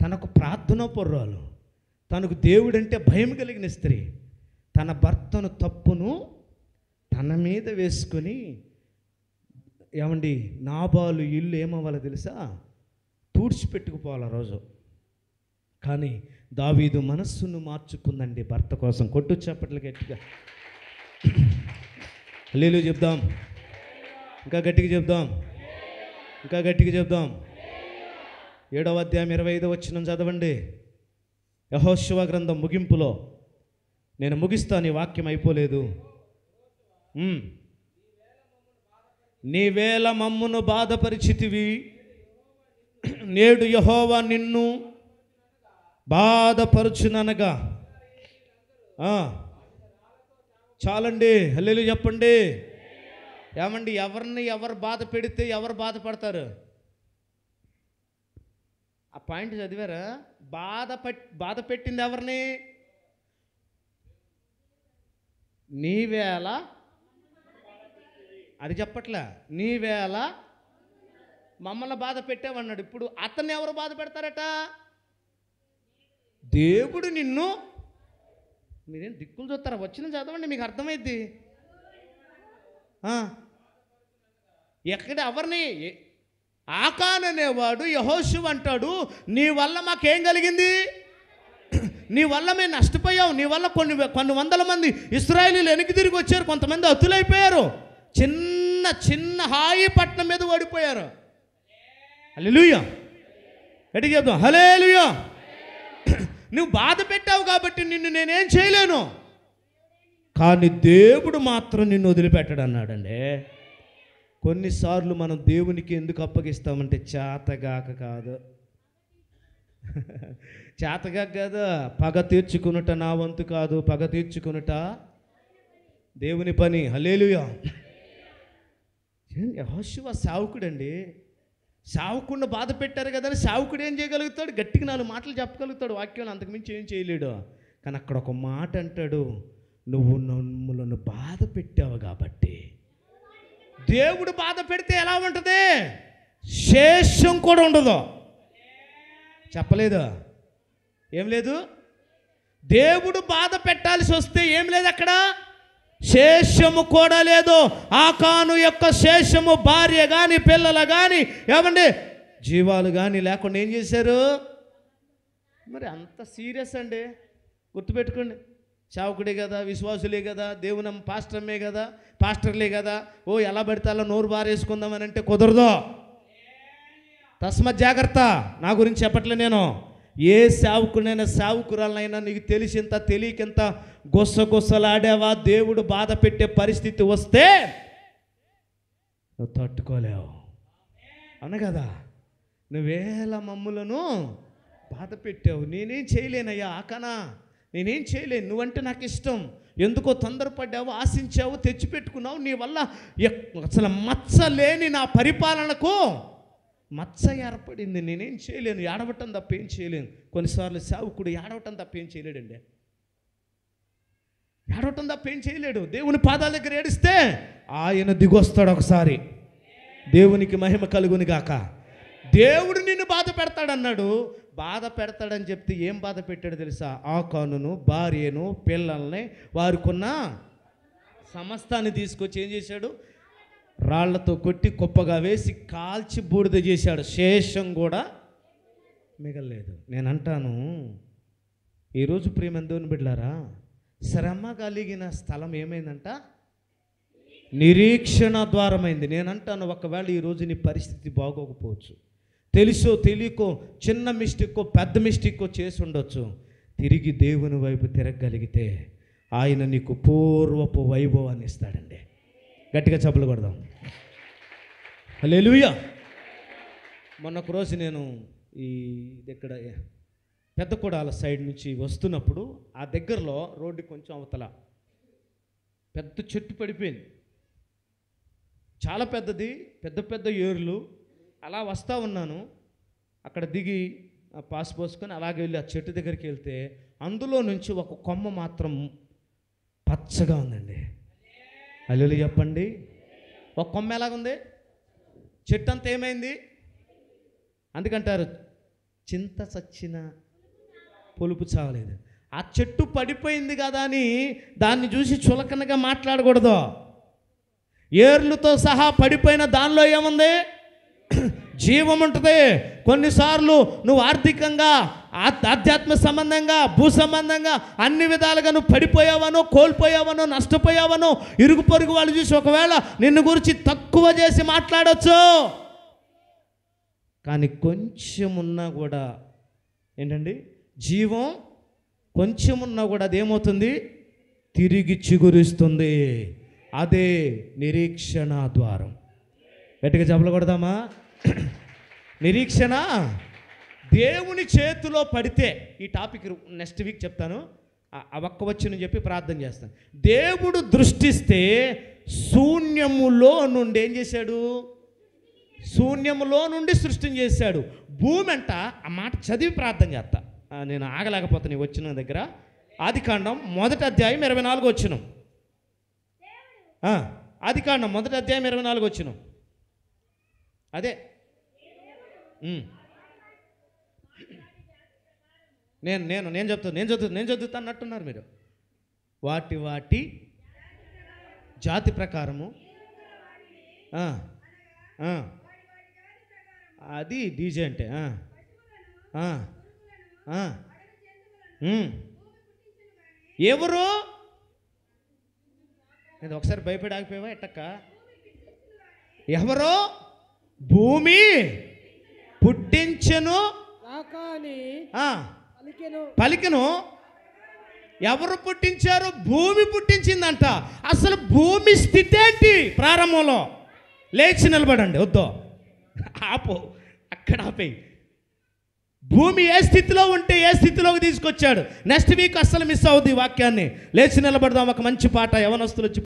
Speaker 1: తనకు ప్రార్థన పొర్రాలు, తనకు దేవుడంటే భయం కలిగిన స్త్రీ తన భర్తను తప్పును తన మీద వేసుకొని, ఏమండి, నాబాలు ఇల్లు ఏమవ్వాలో తెలుసా? తుడిచిపెట్టుకుపోవాలి రోజు. కానీ దావీదు మనస్సును మార్చుకుందండి భర్త కోసం. కొట్టు చప్పట్లు గట్టిగా హల్లెలూయా చెప్దాం. ఇంకా గట్టిగా చెప్దాం, ఇంకా గట్టిగా చెప్దాం. 7వ అధ్యాయం 25వ వచనం చదవండి. యెహోషువ గ్రంథం ముగింపులో, నేను ముగిస్తాను, ఈ వాక్యం అయిపోలేదు. నీవేళ మమ్మును బాధపరిచితివి, నేడు యెహోవా నిన్ను బాధపరుచుననగా. చాలండి, హల్లెలూయా చెప్పండి. ఏమండి, ఎవరు బాధ పెడితే ఎవరు బాధపడతారు? ఆ పాయింట్ చదివారా? బాధ పెట్టింది ఎవరిని? నీవేళ, అది చెప్పట్లే, నీవేళ మమ్మల్ని బాధ పెట్టామన్నాడు. ఇప్పుడు అతన్ని ఎవరు బాధ పెడతారట? దేవుడు నిన్ను, మీరేం దిక్కులు చూస్తారా? వచ్చిన చదవండి, మీకు అర్థమైద్ది. ఎక్కడ ఎవరిని? ఆకాన్ అనేవాడు యెహోషువ అంటాడు, నీ వల్ల మాకేం కలిగింది? నీ వల్ల మేము నష్టపోయాం. నీ వల్ల కొన్ని వందల మంది ఇశ్రాయేలీయులు వెనక్కి తిరిగి వచ్చారు. కొంతమంది అతులైపోయారు. చిన్న చిన్న హాయి పట్టణం మీద ఓడిపోయారు. హల్లెలూయా. ఎటు చెప్తాం? హల్లెలూయా. నువ్వు బాధ పెట్టావు కాబట్టి నిన్ను నేనేం చేయలేను, కానీ దేవుడు మాత్రం నిన్ను వదిలిపెట్టడు అన్నాడండి. కొన్నిసార్లు మనం దేవునికి ఎందుకు అప్పగిస్తామంటే చేతగాక కాదు, చేతగాక కాదు. పగ తీర్చుకునుట నా వంతు కాదు, పగ తీర్చుకునుట దేవుని పని. హల్లెలూయా. యెహోషువ సేవకుడండి. సేవకుడిని బాధ పెట్టారు కదా అని సేవకుడు ఏం చేయగలుగుతాడు? గట్టిగా 4 మాటలు చెప్పగలుగుతాడు వాక్యం, అంతకుమించి ఏం చేయలేడు. కానీ అక్కడ ఒక మాట అంటాడు, నువ్వు నన్ను బాధ పెట్టావు కాబట్టి. దేవుడు బాధ పెడితే ఎలా ఉంటుంది? శేషం కూడా ఉండదు. చెప్పలేదు? ఏం లేదు. దేవుడు బాధ పెట్టాల్సి వస్తే ఏం లేదు అక్కడ, శేషము కూడా లేదు. ఆకాను యొక్క శేషము భార్య కానీ పిల్లలు కానీ ఏమండి జీవాలు కానీ లేకుండా ఏం చేశారు? మరి అంత సీరియస్ అండి. గుర్తుపెట్టుకోండి, సేవకుడే కదా, విశ్వాసులే కదా, దేవుని పాస్టర్మే కదా, పాస్టర్లే కదా, ఓ ఎలా పడితే అలా నోరు బారేసుకుందామని అంటే కుదరదు. తస్మత్ జాగ్రత్త. నా గురించి చెప్పట్లే నేను. ఏ సేవకునైనా సేవకురాలనైనా నీకు తెలిసింత తెలియకంత గుసగుసలాడావా, దేవుడు బాధ పెట్టే పరిస్థితి వస్తే నువ్వు తట్టుకోలేవు. అవును కదా? నువ్వేళ మమ్ములను బాధ పెట్టావు. నేనేం చేయలేనయ్యా ఆకనా, నేనేం చేయలేను. నువ్వంటే నాకు ఇష్టం. ఎందుకో తొందరపడ్డావు, ఆశించావు, తెచ్చిపెట్టుకున్నావు. నీ వల్ల అసలు మచ్చ లేని నా పరిపాలనకు మచ్చ ఏర్పడింది. నేనేం చేయలేను. ఏడవటం తప్ప ఏం చేయలేను. కొన్నిసార్లు సేవకుడు ఏడవటం తప్ప ఏం చేయలేడండి. ఏడవటం తప్ప ఏం చేయలేడు. దేవుని పాదాల దగ్గర ఏడిస్తే ఆయన దిగొస్తాడు ఒకసారి. దేవునికి మహిమ కలుగుని గాక. దేవుడు నిన్ను బాధ పెడతాడన్నాడు. బాధ పెడతాడని చెప్తే ఏం బాధ పెట్టాడు తెలుసా? ఆకానును భార్యను పిల్లల్ని వారికున్న సమస్తాన్ని తీసుకొచ్చి ఏం చేశాడు? రాళ్లతో కొట్టి కుప్పగా వేసి కాల్చి బూడిద చేశాడు. శేషం కూడా మిగలలేదు. నేను అంటాను, ఈరోజు ప్రియమైన దేవుని బిడ్డలారా, శ్రమ కలిగిన స్థలం ఏమైందంట? నిరీక్షణ ద్వారమైంది. నేను అంటాను, ఒకవేళ ఈరోజు నీ పరిస్థితి బాగోకపోవచ్చు, తెలుసో తెలియకో చిన్న మిస్టేక్కో పెద్ద మిస్టేక్కో చేసి ఉండొచ్చు. తిరిగి దేవుని వైపు తిరగగలిగితే ఆయన నీకు పూర్వపు వైభవాన్ని ఇస్తాడండి. గట్టిగా చప్పలు కొడదాం. హల్లెలూయా. మొన్న ఒక రోజు నేను ఇక్కడ పెద్దకొడాల సైడ్ నుంచి వస్తున్నప్పుడు ఆ దగ్గరలో రోడ్డు కొంచెం అవతల పెద్ద చెట్టు పడిపోయింది. చాలా పెద్దది, పెద్ద పెద్ద ఏర్లు. అలా వస్తూ ఉన్నాను. అక్కడ దిగి పాస్ పోసుకొని అలాగే వెళ్ళి ఆ చెట్టు దగ్గరికి వెళ్తే అందులో నుంచి ఒక కొమ్మ మాత్రం పచ్చగా ఉందండి. హల్లెలూయా చెప్పండి. ఒక కొమ్మ ఎలాగుంది? చెట్టు అంతా ఏమైంది? అందుకంటారు చింత చచ్చిన పొలుపు చావలేదు. ఆ చెట్టు పడిపోయింది కదా అని దాన్ని చూసి చులకనగా మాట్లాడకూడదు. ఏర్లతో సహా పడిపోయిన దానిలో ఏముంది? జీవం ఉంటుంది. కొన్నిసార్లు నువ్వు ఆర్థికంగా, ఆధ్యాత్మ సంబంధంగా, భూ సంబంధంగా అన్ని విధాలుగా నువ్వు పడిపోయావనో, కోల్పోయావనో, నష్టపోయావనో ఇరుగు పొరుగు వాళ్ళు చూసి ఒకవేళ నిన్ను గురించి తక్కువ చేసి మాట్లాడచ్చు. కానీ కొంచెం ఉన్నా కూడా ఏంటండి, జీవం కొంచెం ఉన్నా కూడా అదేమవుతుంది? తిరిగి చిగురిస్తుంది. అదే నిరీక్షణ ద్వారం. గట్టిగా చెప్పలు కొడదామా? నిరీక్షణ దేవుని చేతిలో పడితే, ఈ టాపిక్ నెక్స్ట్ వీక్ చెప్తాను, ఒక్క వచ్చి చెప్పి ప్రార్థన చేస్తాను. దేవుడు దృష్టిస్తే శూన్యములో నుండి ఏం చేశాడు? శూన్యములో నుండి సృష్టిని చేశాడు. భూమి అంట, ఆ మాట చదివి ప్రార్థన చేస్తా, నేను ఆగలేకపోతాను ఈ వచ్చిన దగ్గర. ఆదికాండం 1వ అధ్యాయం 24వ వచనం. ఆదికాండం 1వ అధ్యాయం 24వ వచనం. అదే నేను చదువుతా అన్నట్టున్నారు మీరు. వాటి జాతి ప్రకారము, అది డీజే అంటే ఎవరు? నేను ఒకసారి భయపడి ఆగిపోయావా ఎట్టక్క? ఎవరో భూమి పుట్టించెను పలికెను. ఎవరు పుట్టించారు? భూమి పుట్టించిందంట. అసలు భూమి స్థితి ఏంటి? ప్రారంభంలో లేచి నిలబడండి. వద్దు, ఆపు, అక్కడ ఆపేయి. భూమి ఏ స్థితిలో ఉంటే ఏ స్థితిలోకి తీసుకొచ్చాడు. నెక్స్ట్ వీక్ అస్సలు మిస్ అవుద్ది ఈ వాక్యాన్ని. లేచి నిలబడదాం. ఒక మంచి పాట యవనస్తులు వచ్చి